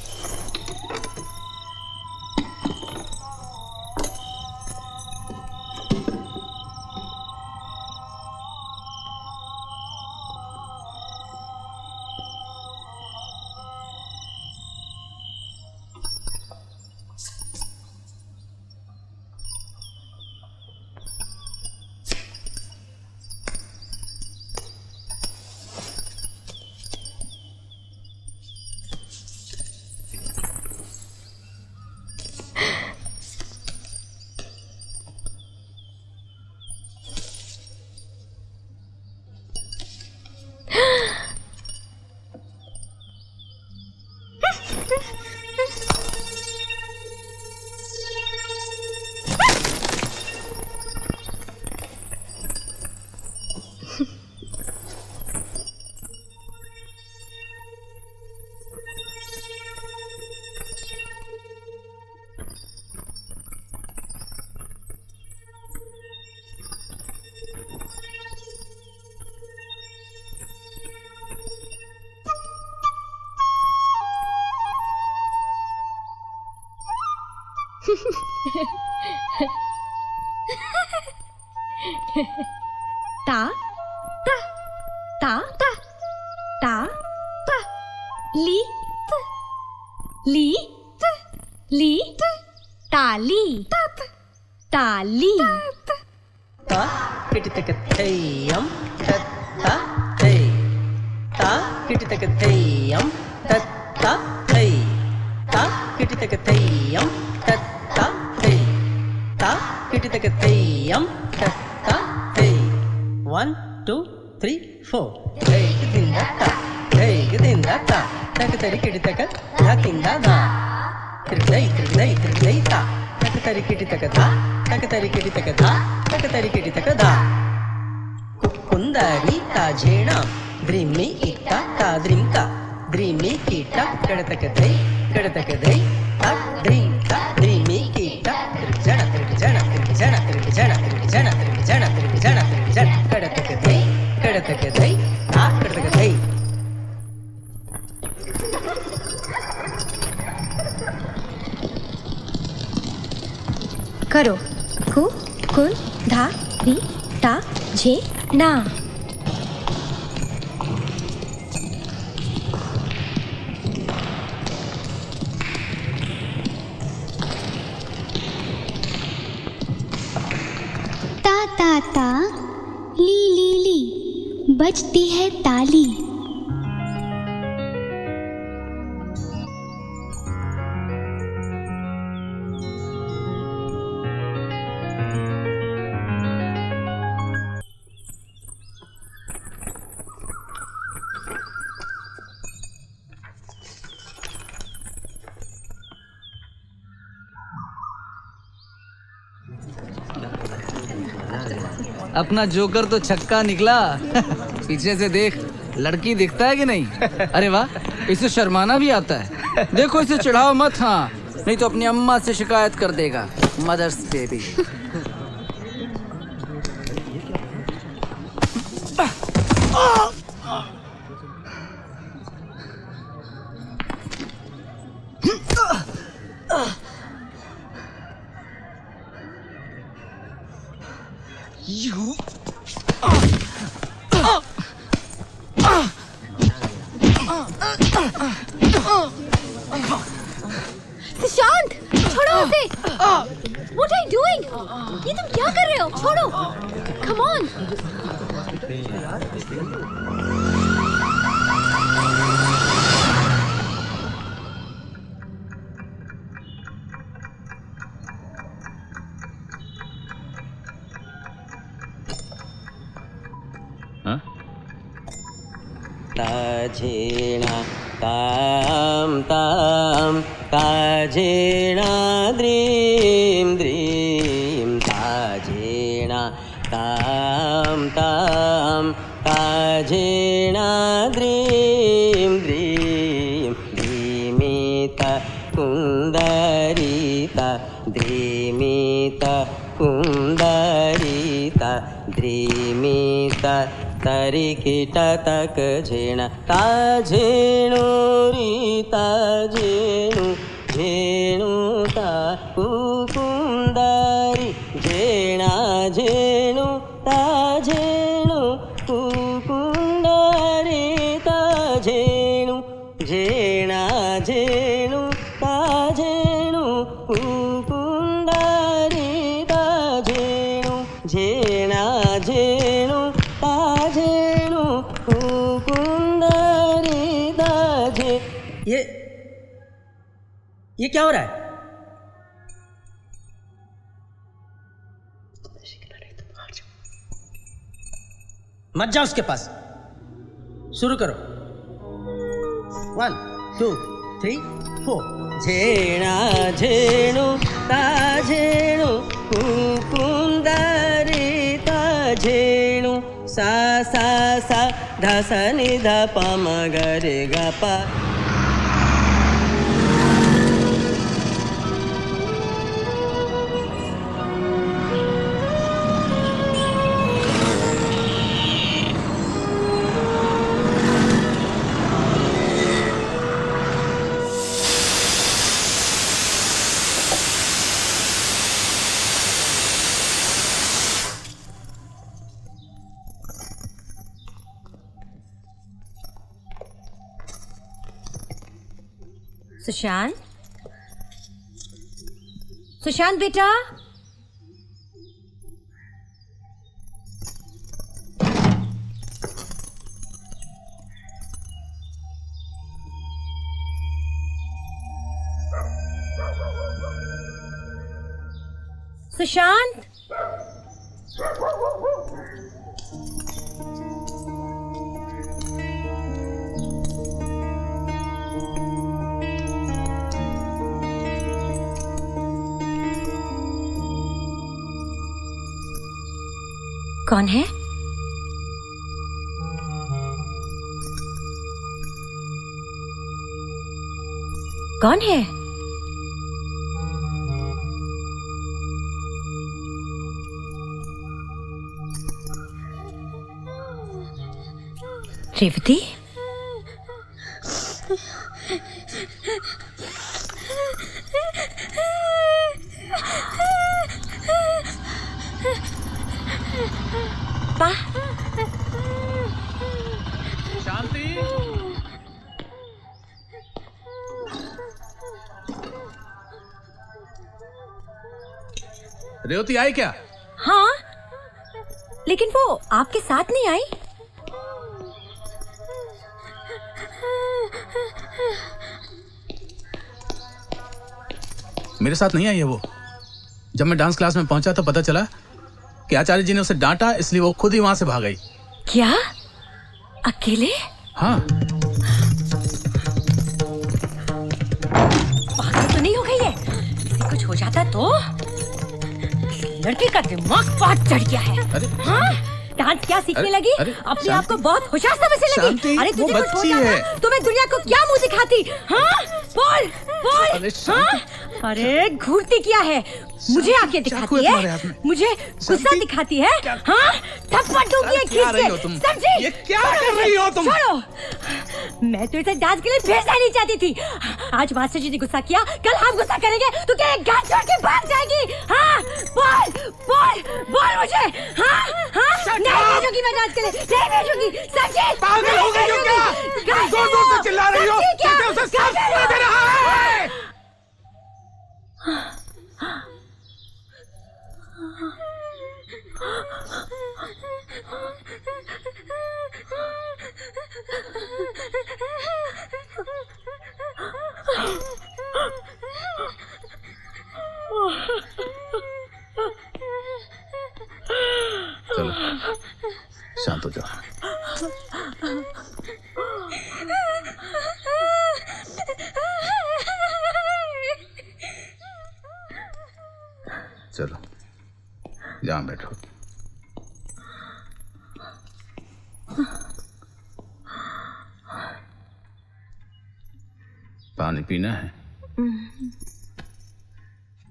ता ता ता ता ता ता ली ली ली ताली ताली ता किटितकथैयम तत्ता थै ता किटितकथैयम तत्ता थै ता किटितकथैयम तत्ता थै ता किटितकथैयम तत्ता थै 1 2 3 4 थै गिदिंदा ता तक तरी किटितक धाकिंदा धा त्रिदै त्रिदै त्रिदै ता तक तरी किटितक धा तक तरी किटितक धा तक तरी किटितक धा कुंदारी ताजेणा द्रिमी इट्टा ताद्रिंका द्रिमी कीटा कडतक दै ता द्रिंका द्रिमी कीटा त्रिजण त्रिजण त्रिजण त्रिजण त्रिजण त्रिजण त्रिजण त्रिजण कडतक दै ता कडतक दै। करो कु कुल धा री ता जे ना। ता ता ता ली ली ली बजती है ताली। अपना जोकर तो छक्का निकला। पीछे से देख, लड़की दिखता है कि नहीं? अरे वाह, इसे शर्माना भी आता है। देखो इसे चिढ़ाओ मत, हाँ नहीं तो अपनी अम्मा से शिकायत कर देगा। Mother's baby. सुशांत, छोड़ो उसे। What are you doing? ये तुम क्या कर रहे हो? छोड़ो। Come on. ताजेणा ताम ताम ताजेणा द्रीम द्रीम ताजेणा ताम ताम ताजेणा द्रीम द्रीम धीमिता कुंदरिता धीमिता कुंदरिता द्रीमिता तरिकिट तक झेण ताझेणु रीता झेणु झेणु ता कुकुंदरी झेणा झेणु ताझेणु कुकुंदरी ताझेणु झेणा झेणु ताझेणु कुकुंदरी ताझेणु झेणा झेणु ताझेणु कुकुंदरी ताझे। ये क्या हो रहा है? मत जाओ उसके पास। शुरू करो। 1 2 3 4। झेणा झेणु ताझेणु कुकुंदरी ताझेणु सा सा सा ध स नि ध प म ग रे ग प। सुशांत, सुशांत बेटा, सुशांत। कौन है? कौन है? रेवती? शांति, रेवती आई क्या? हाँ, लेकिन वो आपके साथ नहीं आई। मेरे साथ नहीं आई है वो। जब मैं डांस क्लास में पहुंचा तो पता चला कि आचार्य जी ने उसे डांटा, इसलिए वो खुद ही वहां से भाग गई। क्या? अकेले? हाँ। पागल तो नहीं हो गई है? किसी कुछ हो जाता तो? लड़के का दिमाग बहुत चढ़ गया है। हाँ? डांस क्या सीखने लगी? अपने आप को बहुत होशियार समझने लगी। अरे तुझे कुछ हो जाता तो मैं दुनिया को क्या मुंह दिखाती? हाँ? बोल, बोल। हाँ? अरे घूरती क्या है? मुझे आके दिखाती है? मुझे गुस्सा दिखाती है? हाँ? थप्पड़ दूंगी एक खींच के, समझी? ये क्या कर रही हो तुम? छोड़ो। मैं तो इसे डांस के लिए भेजना नहीं चाहती थी। आज मास्टर जी ने गुस्सा किया, कल हम गुस्सा करेंगे तो क्या एक गाल छोड़ के भाग जाएगी? हाँ? बोल, बोल, बोल मुझे। हाँ? हाँ? नहीं भेजूंगी मैं डांस के लिए, नहीं भेजूंगी। संजीत पागल हो गई हो क्या? जोर-जोर से चिल्ला रही हो, जैसे उसे सांस फूलने दे रहा है। चलो शांत हो जाओ। चलो यहाँ बैठो। पानी पीना है?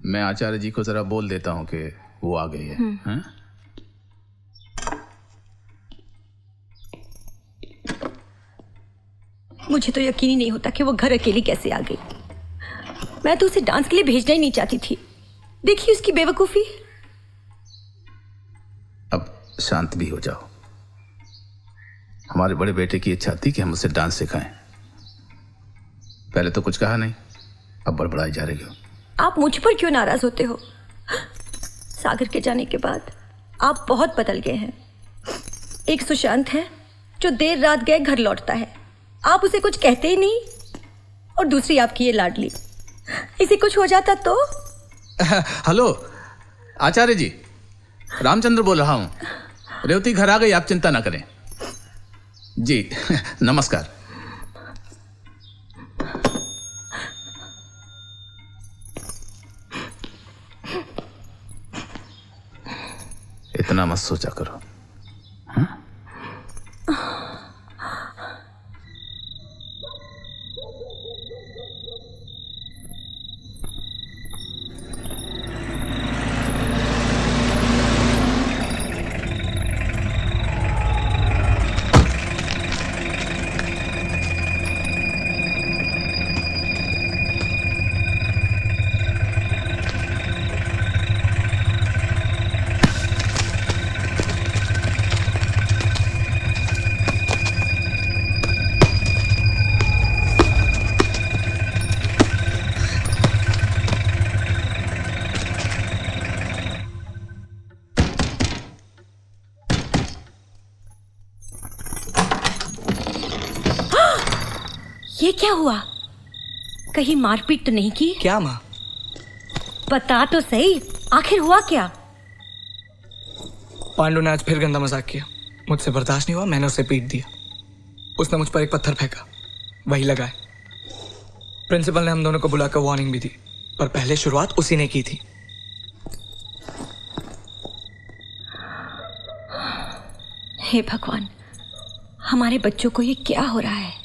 मैं आचार्य जी को जरा बोल देता हूँ कि वो आ गई है। हाँ? मुझे तो यकीन ही नहीं होता कि वो घर अकेली कैसे आ गई। मैं तो उसे डांस के लिए भेजना ही नहीं चाहती थी। देखिए उसकी बेवकूफी। अब शांत भी हो जाओ। हमारे बड़े बेटे की इच्छा थी कि हम उसे डांस सिखाएं। पहले तो कुछ कहा नहीं, अब बड़बड़ाई जा रही हो। आप मुझ पर क्यों नाराज होते हो? सागर के जाने के बाद आप बहुत बदल गए हैं। एक सुशांत है जो देर रात गए घर लौटता है, आप उसे कुछ कहते ही नहीं, और दूसरी आपकी ये लाडली, इसे कुछ हो जाता तो। हेलो आचार्य जी, रामचंद्र बोल रहा हूं। रेवती घर आ गई, आप चिंता ना करें। जी नमस्कार। इतना मत सोचा करो। ये क्या हुआ? कहीं मारपीट तो नहीं की? क्या माँ? बता तो सही, आखिर हुआ क्या? पांडु ने आज फिर गंदा मजाक किया। मुझसे बर्दाश्त नहीं हुआ, मैंने उसे पीट दिया। उसने मुझ पर एक पत्थर फेंका, वही लगा है। प्रिंसिपल ने हम दोनों को बुलाकर वार्निंग भी दी, पर पहले शुरुआत उसी ने की थी। हे भगवान, हमारे बच्चों को ये क्या हो रहा है?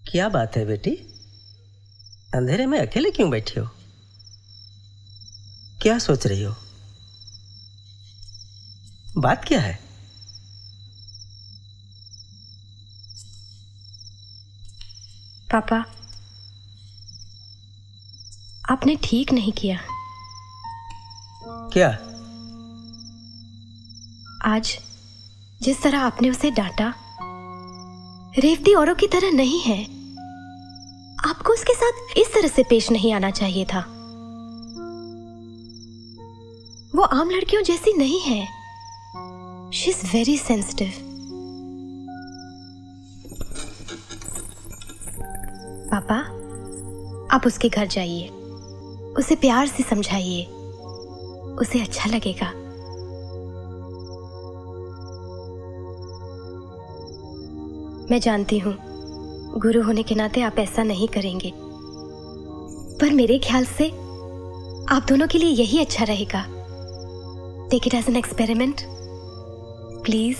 क्या बात है बेटी, अंधेरे में अकेले क्यों बैठी हो? क्या सोच रही हो? बात क्या है? पापा, आपने ठीक नहीं किया। क्या? आज जिस तरह आपने उसे डांटा, रेवती औरों की तरह नहीं है। आपको उसके साथ इस तरह से पेश नहीं आना चाहिए था। वो आम लड़कियों जैसी नहीं है। She is very sensitive. पापा, आप उसके घर जाइए, उसे प्यार से समझाइए, उसे अच्छा लगेगा। मैं जानती हूं गुरु होने के नाते आप ऐसा नहीं करेंगे, पर मेरे ख्याल से आप दोनों के लिए यही अच्छा रहेगा। Take it as an experiment please.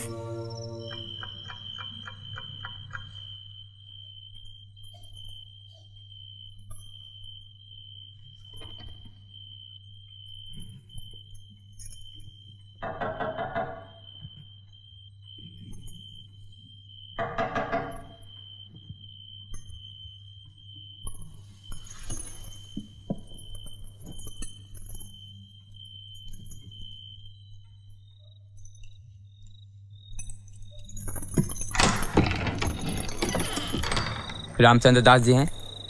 Ramchandra Das ji हैं?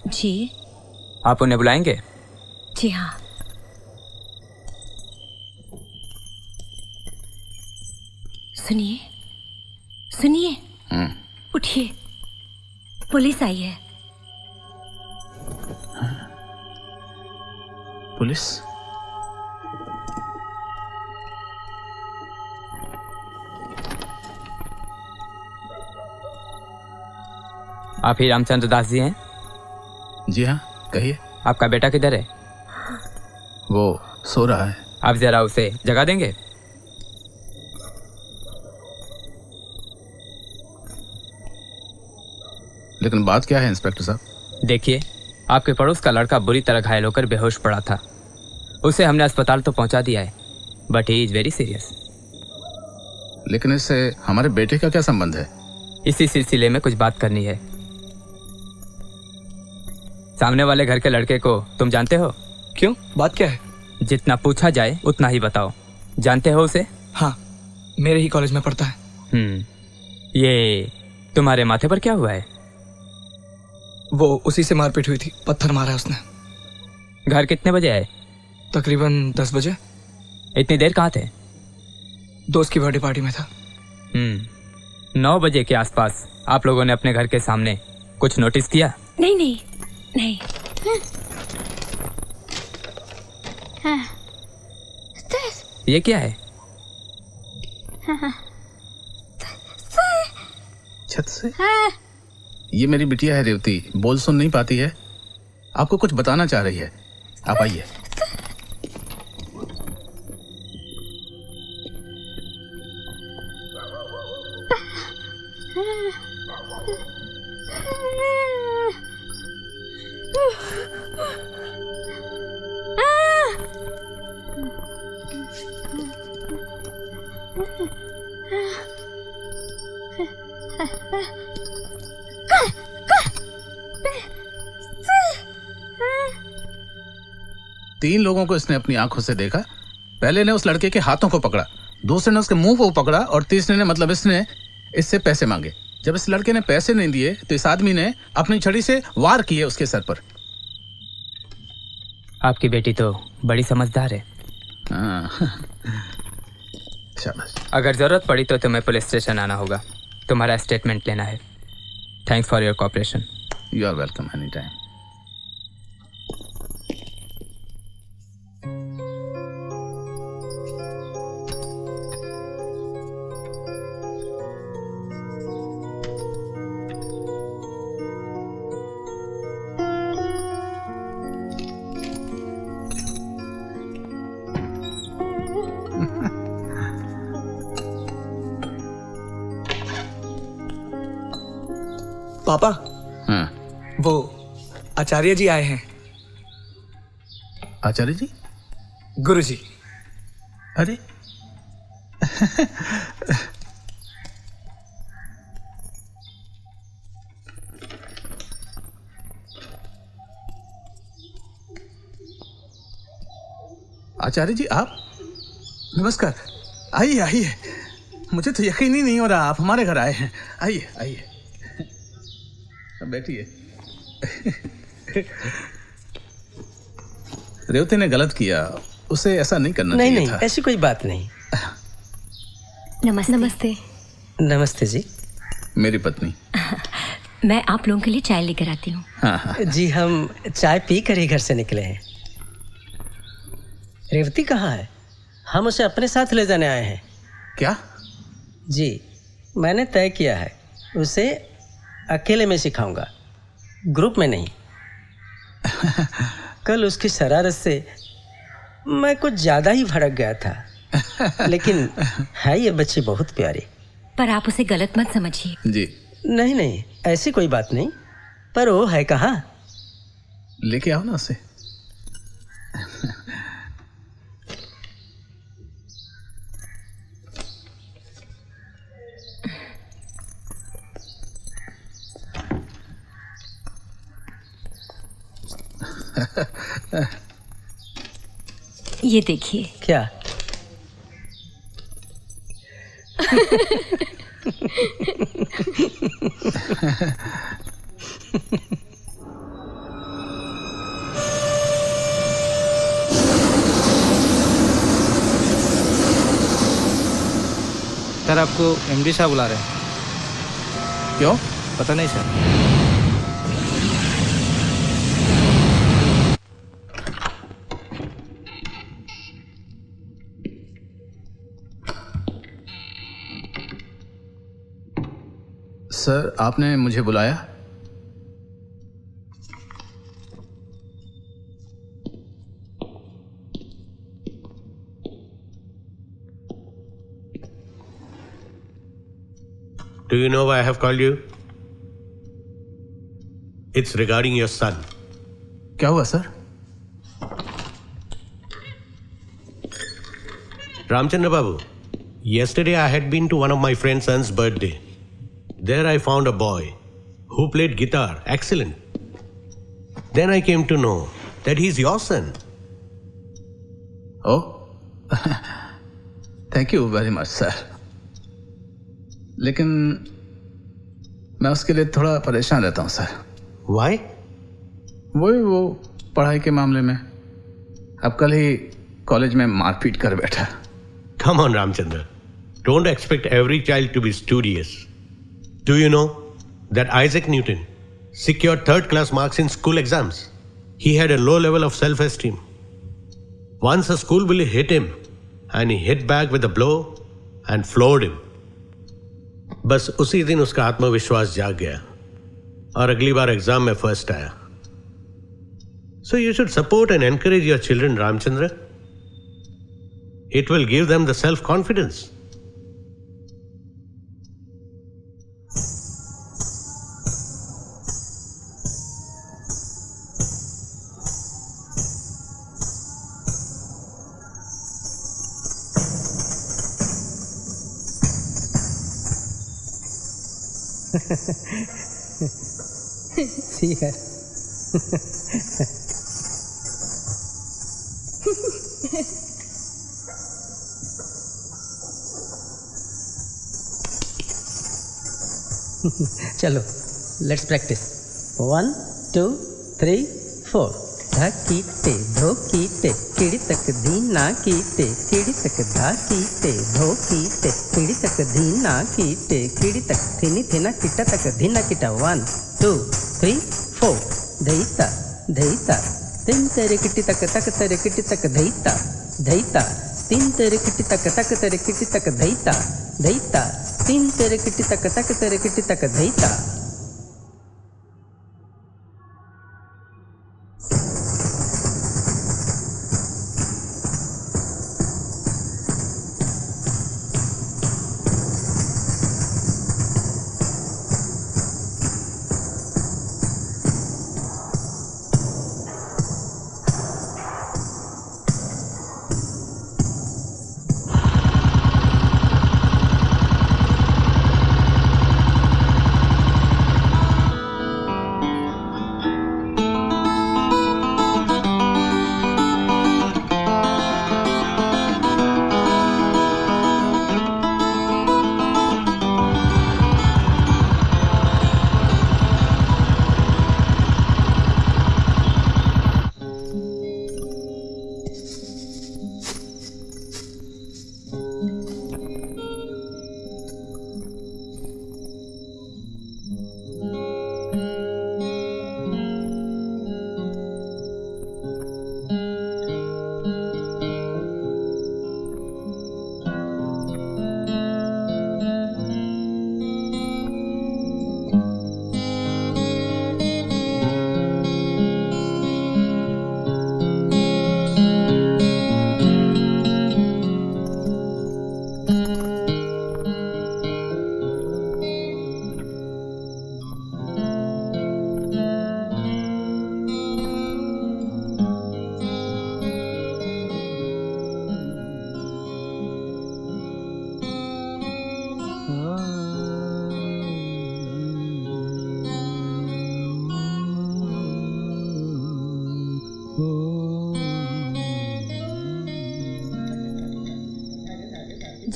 जी। आप उन्हें बुलाएंगे? जी हाँ। सुनिए सुनिए, उठिए, पुलिस आई है। पुलिस? आप ही रामचंद्र दास जी हैं? जी हाँ, कहिए। आपका बेटा किधर है? वो सो रहा है। आप जरा उसे जगा देंगे? लेकिन बात क्या है इंस्पेक्टर साहब? देखिए, आपके पड़ोस का लड़का बुरी तरह घायल होकर बेहोश पड़ा था। उसे हमने अस्पताल तो पहुंचा दिया है, but he is very serious. लेकिन इससे हमारे बेटे का क्या संबंध है? इसी सिलसिले में कुछ बात करनी है। सामने वाले घर के लड़के को तुम जानते हो? क्यों, बात क्या है? जितना पूछा जाए उतना ही बताओ। जानते हो उसे? हाँ, मेरे ही कॉलेज में पढ़ता है। ये तुम्हारे माथे पर क्या हुआ है? वो उसी से मारपीट हुई थी, पत्थर मारा है उसने। घर कितने बजे आए? तकरीबन 10 बजे। इतनी देर कहाँ थे? दोस्त की बर्थडे पार्टी में था। 9 बजे के आसपास आप लोगों ने अपने घर के सामने कुछ नोटिस किया? नहीं नहीं नहीं। ये क्या है? छत से? ये मेरी बिटिया है रेवती, बोल सुन नहीं पाती है, आपको कुछ बताना चाह रही है। आप आइए। तीन लोगों को इसने अपनी आंखों से देखा। पहले ने उस लड़के के हाथों को पकड़ा, दूसरे ने उसके मुंह को पकड़ा और तीसरे ने मतलब इसने इससे पैसे मांगे। जब इस लड़के ने पैसे नहीं दिए तो इस आदमी ने अपनी छड़ी से वार किए उसके सर पर। आपकी बेटी तो बड़ी समझदार है। शाबाश। अगर जरूरत पड़ी तो तुम्हें पुलिस स्टेशन आना होगा, तुम्हारा स्टेटमेंट लेना है। Thanks for your cooperation. You are welcome any time. पापा, वो आचार्य जी आए हैं। आचार्य जी? गुरु जी। अरे आचार्य जी आप? नमस्कार। आइए आइए, मुझे तो यकीन ही नहीं हो रहा आप हमारे घर आए हैं। आइए आइए, बैठिए। रेवती ने गलत किया, उसे ऐसा नहीं करना चाहिए था। नहीं, ऐसी कोई बात नहीं। नमस्ते। नमस्ते। नमस्ते जी। मेरी पत्नी। मैं आप लोगों के लिए चाय लेकर आती हूँ। हाँ। जी हम चाय पी कर ही घर से निकले हैं। रेवती कहाँ है? हम उसे अपने साथ ले जाने आए हैं। क्या? जी, मैंने तय किया है उसे अकेले में सिखाऊंगा, ग्रुप में नहीं। कल उसकी शरारत से मैं कुछ ज्यादा ही भड़क गया था, लेकिन है ये बच्ची बहुत प्यारी। पर आप उसे गलत मत समझिए। जी नहीं नहीं, ऐसी कोई बात नहीं। पर वो है कहाँ? लेके आओ ना उसे। ये देखिए। क्या? सर आपको एमडी साहब बुला रहे हैं। क्यों? पता नहीं सर। सर आपने मुझे बुलाया? Do you know why I have called you? It's regarding your son. क्या हुआ sir? Ramchandra Babu, yesterday I had been to one of my friend's son's birthday. There I found a boy who played guitar. Excellent. Then I came to know that he's your son. Oh, thank you very much, sir. लेकिन मैं उसके लिए थोड़ा परेशान रहता हूँ सर। Why? वो पढ़ाई के मामले में अब कल ही कॉलेज में मारपीट कर बैठा। Come on, Ramchandra. Don't expect every child to be studious. Do you know that Isaac Newton secured third-class marks in school exams? He had a low level of self-esteem. Once a school bully hit him, and he hit back with a blow and floored him. बस उसी दिन उसका आत्मविश्वास जाग गया और अगली बार एग्जाम में फर्स्ट आया। So you should support and encourage your children, Ramchandra. It will give them the self-confidence. See her. चलो लेट्स प्रैक्टिस 1 2 3 4 धाकीटे धोकीटे किड़ी तक धीना कीटे किड़ी तक धाकीटे धोकीटे किड़ी तक धीना कीटे किड़ी तक थिनी थिना किटा तक धीना किटा 1 2 3 4 धैता धैता तीन तेरे किटी तक तेरे किटी तक धैता धैता तीन तेरे किटी तक तेरे किटी तक धैता धैता तीन तेरे किटी तक तेरे किटी तक धैता।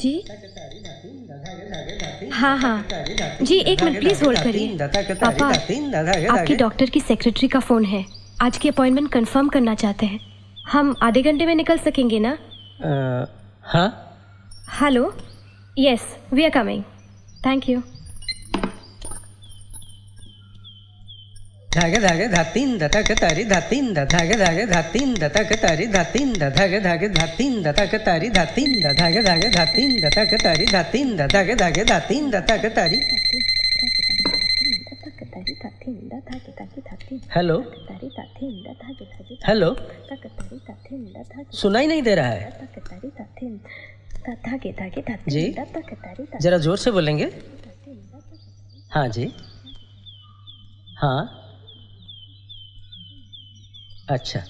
जी हाँ हाँ जी, एक मिनट प्लीज होल्ड करिए। पापा, आपके डॉक्टर की सेक्रेटरी का फोन है। आज की अपॉइंटमेंट कंफर्म करना चाहते हैं। हम आधे घंटे में निकल सकेंगे ना? हाँ। Hello, yes we are coming. Thank you. धागे धागे धातीन दतक तारी धातीन धागे धागे धातीन दतक तारी धातीन धागे धागे धातीन दतक तारी धातीन धागे धागे धातीन दतक तारी धातीन धागे धागे धातीन दतक तारी। हेलो हेलो, सुनाई नहीं दे रहा है जी, जरा जोर से बोलेंगे। हाँ जी, हाँ अच्छा,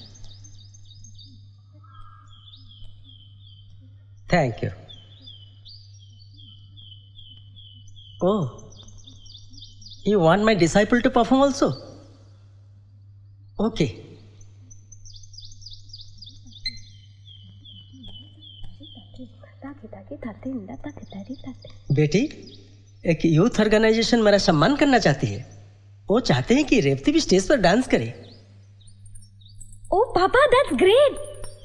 thank you. Oh, you want my disciple to perform also? Okay. बेटी, एक यूथ ऑर्गेनाइजेशन मेरा सम्मान करना चाहती है। वो चाहते हैं कि रेवती भी स्टेज पर डांस करे। ओ पापा, दैट्स ग्रेट।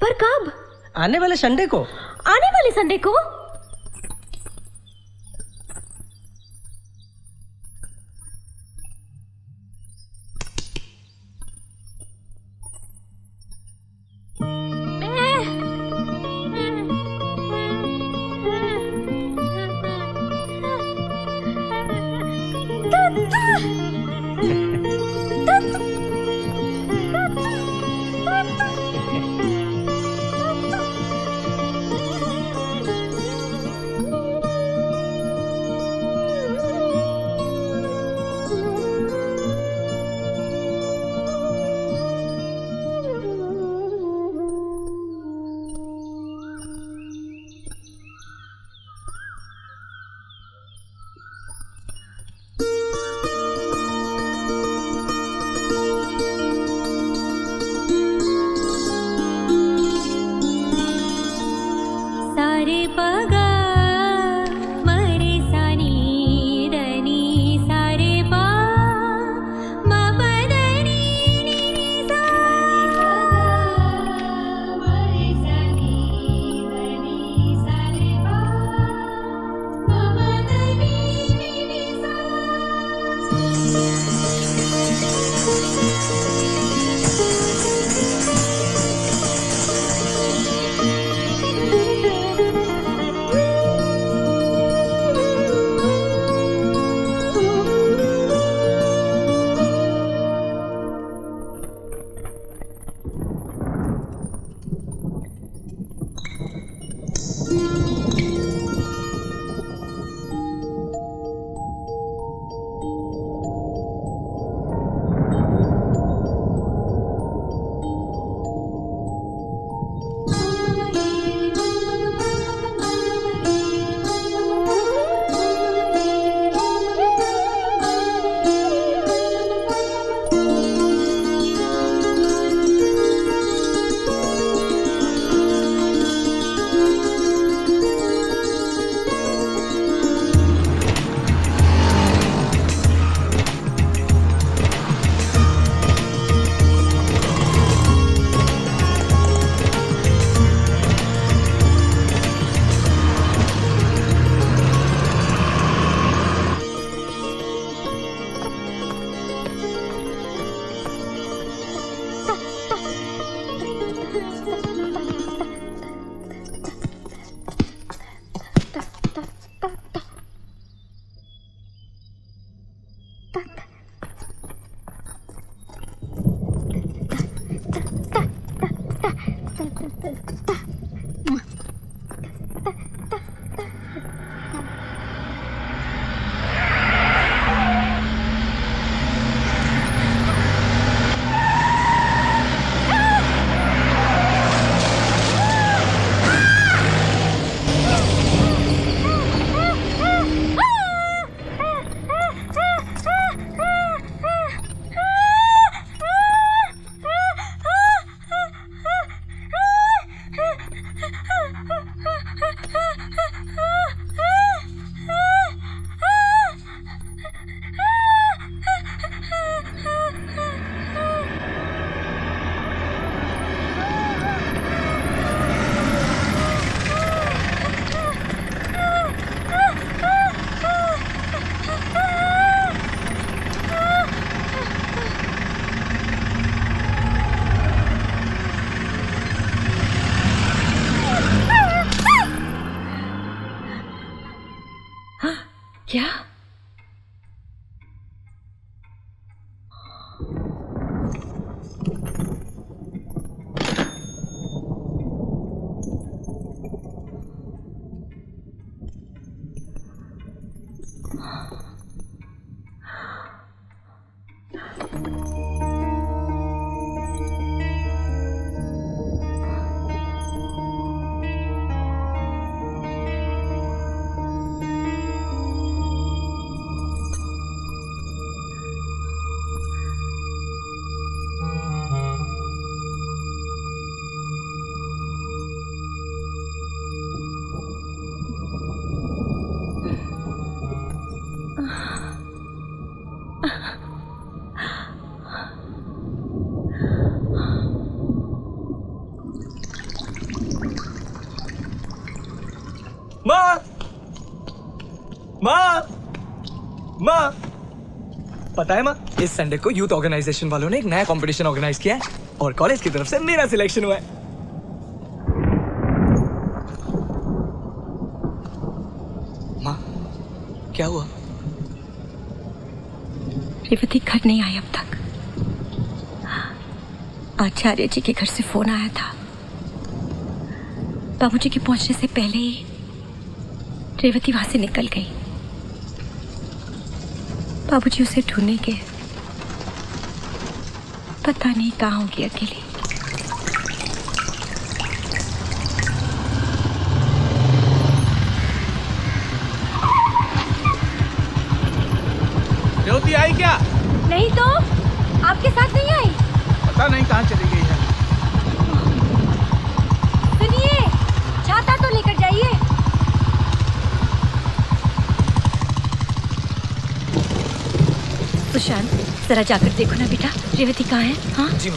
पर कब? आने वाले संडे को। आने वाले संडे को? माँ, माँ, माँ, पता है माँ, इस संडे को यूथ ऑर्गेनाइजेशन वालों ने एक नया कंपटीशन ऑर्गेनाइज किया है और कॉलेज की तरफ से मेरा सिलेक्शन हुआ है। माँ, क्या हुआ? रेवती घर नहीं आई अब तक। आचार्य जी के घर से फोन आया था। बाबूजी के पहुंचने से पहले ही रेवती वहां से निकल गई। बाबूजी उसे ढूंढेंगे, पता नहीं कहाँ होगी अकेली। रेवती आई क्या? नहीं तो आपके साथ नहीं आई। पता नहीं कहाँ चली गई है। सुनिए, छाता तो लेकर जाइए। सुशांत, जरा जाकर देखो ना बेटा, रेवती कहाँ है? हाँ जी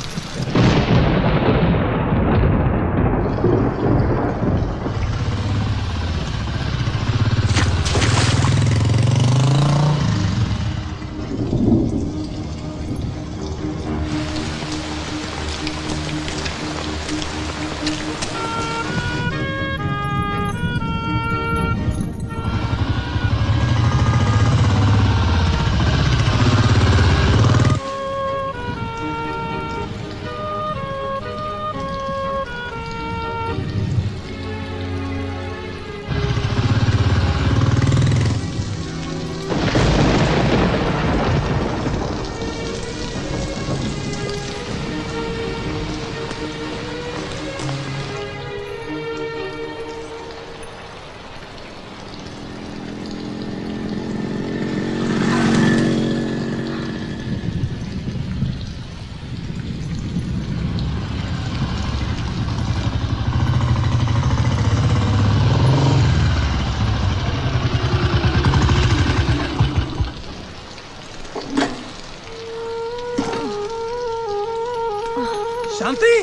शांति,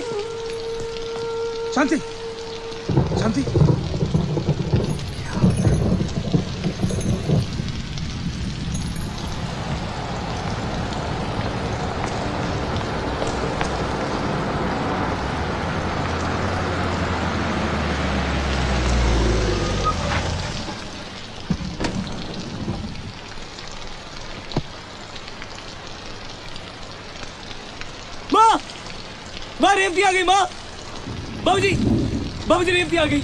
शांति, शांति। माँ, माँ रेवती आ गई। माँ, बाबूजी, बाबूजी रेवती आ गई।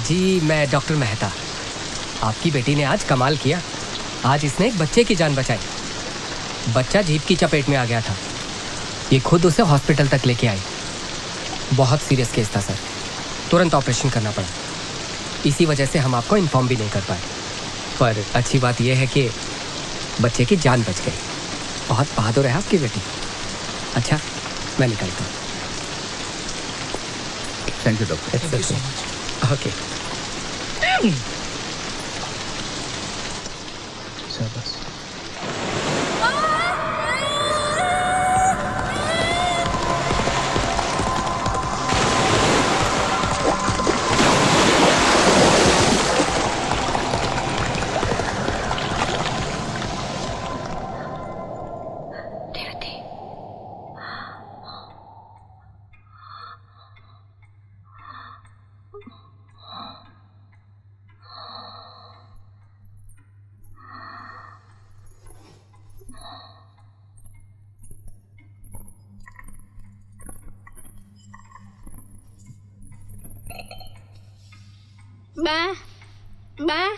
जी मैं डॉक्टर मेहता। आपकी बेटी ने आज कमाल किया। आज इसने एक बच्चे की जान बचाई। बच्चा जीप की चपेट में आ गया था। ये खुद उसे हॉस्पिटल तक लेके आई। बहुत सीरियस केस था सर, तुरंत ऑपरेशन करना पड़ा। इसी वजह से हम आपको इन्फॉर्म भी नहीं कर पाए। पर अच्छी बात यह है कि बच्चे की जान बच गई। बहुत बहादुर है आपकी बेटी। अच्छा, मैं निकलता हूँ। Thank you doctor. ओके। शाबाश। मैं मैं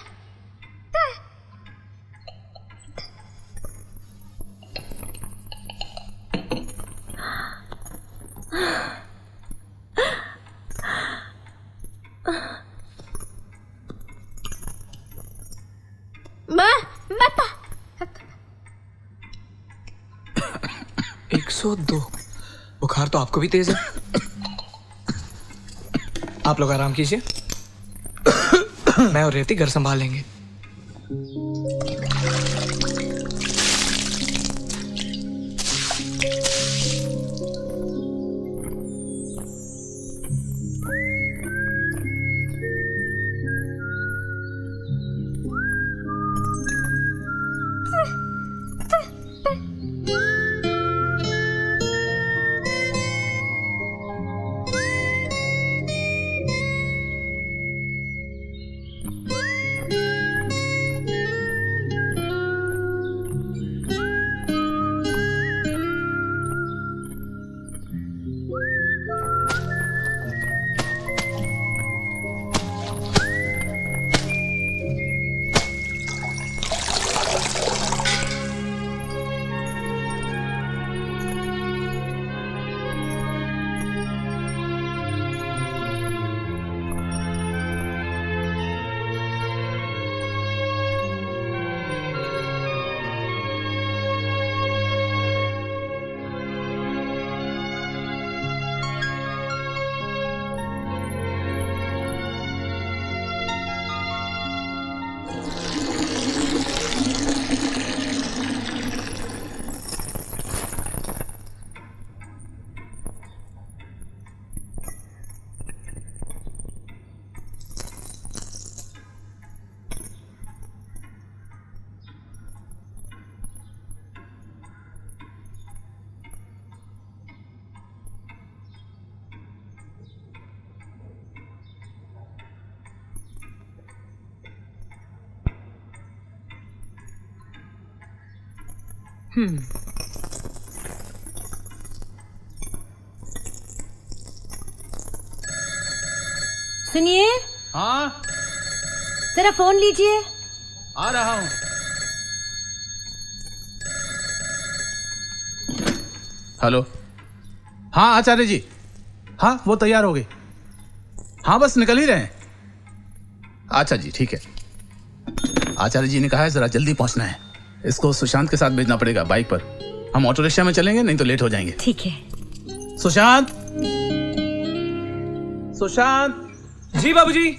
102। बुखार तो आपको भी तेज है। आप लोग आराम कीजिए, मैं और रेवती घर संभाल लेंगे। सुनिए। हाँ, जरा फोन लीजिए। आ रहा हूं। हेलो। हाँ आचार्य जी, हाँ वो तैयार हो गई। हाँ बस निकल ही रहे हैं। अच्छा जी ठीक है। आचार्य जी ने कहा है जरा जल्दी पहुंचना है। इसको सुशांत के साथ भेजना पड़ेगा बाइक पर। हम ऑटो रिक्शा में चलेंगे, नहीं तो लेट हो जाएंगे। ठीक है। सुशांत, सुशांत। जी बाबूजी।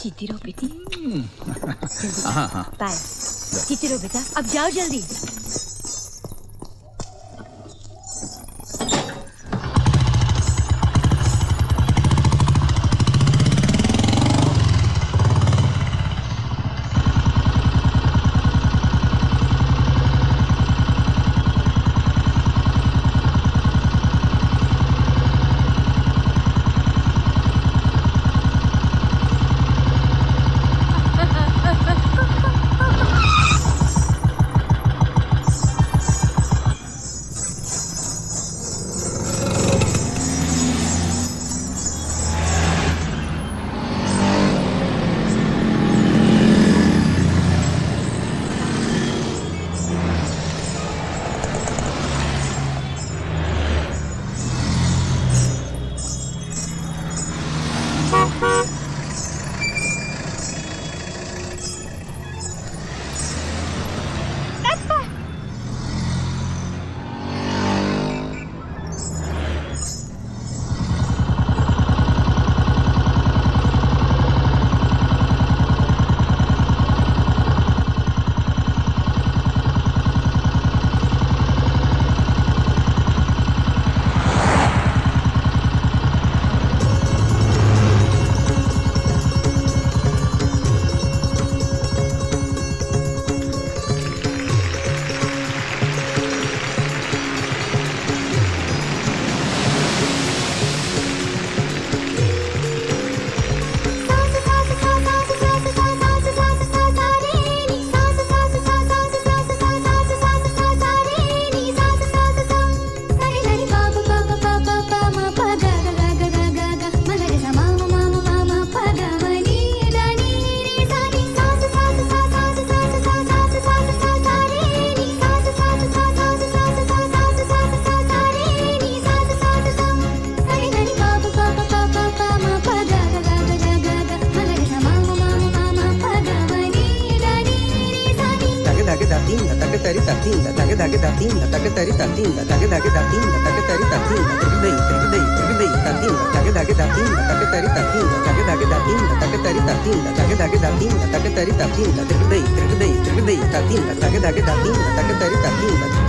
जीती रहो बेटी। हाँ हाँ बाय। जीती रहो बेटा, अब जाओ जल्दी। तातीन धागे धागे तातीन धागे तरी तातीन धागे धागे तातीन धागे तरी तातीन त्रिगदई तातीन धागे धागे तातीन धागे तरी तातीन धागे धागे तातीन धागे तरी तातीन धागे धागे तातीन धागे तरी तातीन त्रिगदई तातीन धागे धागे तातीन धागे तरी तातीन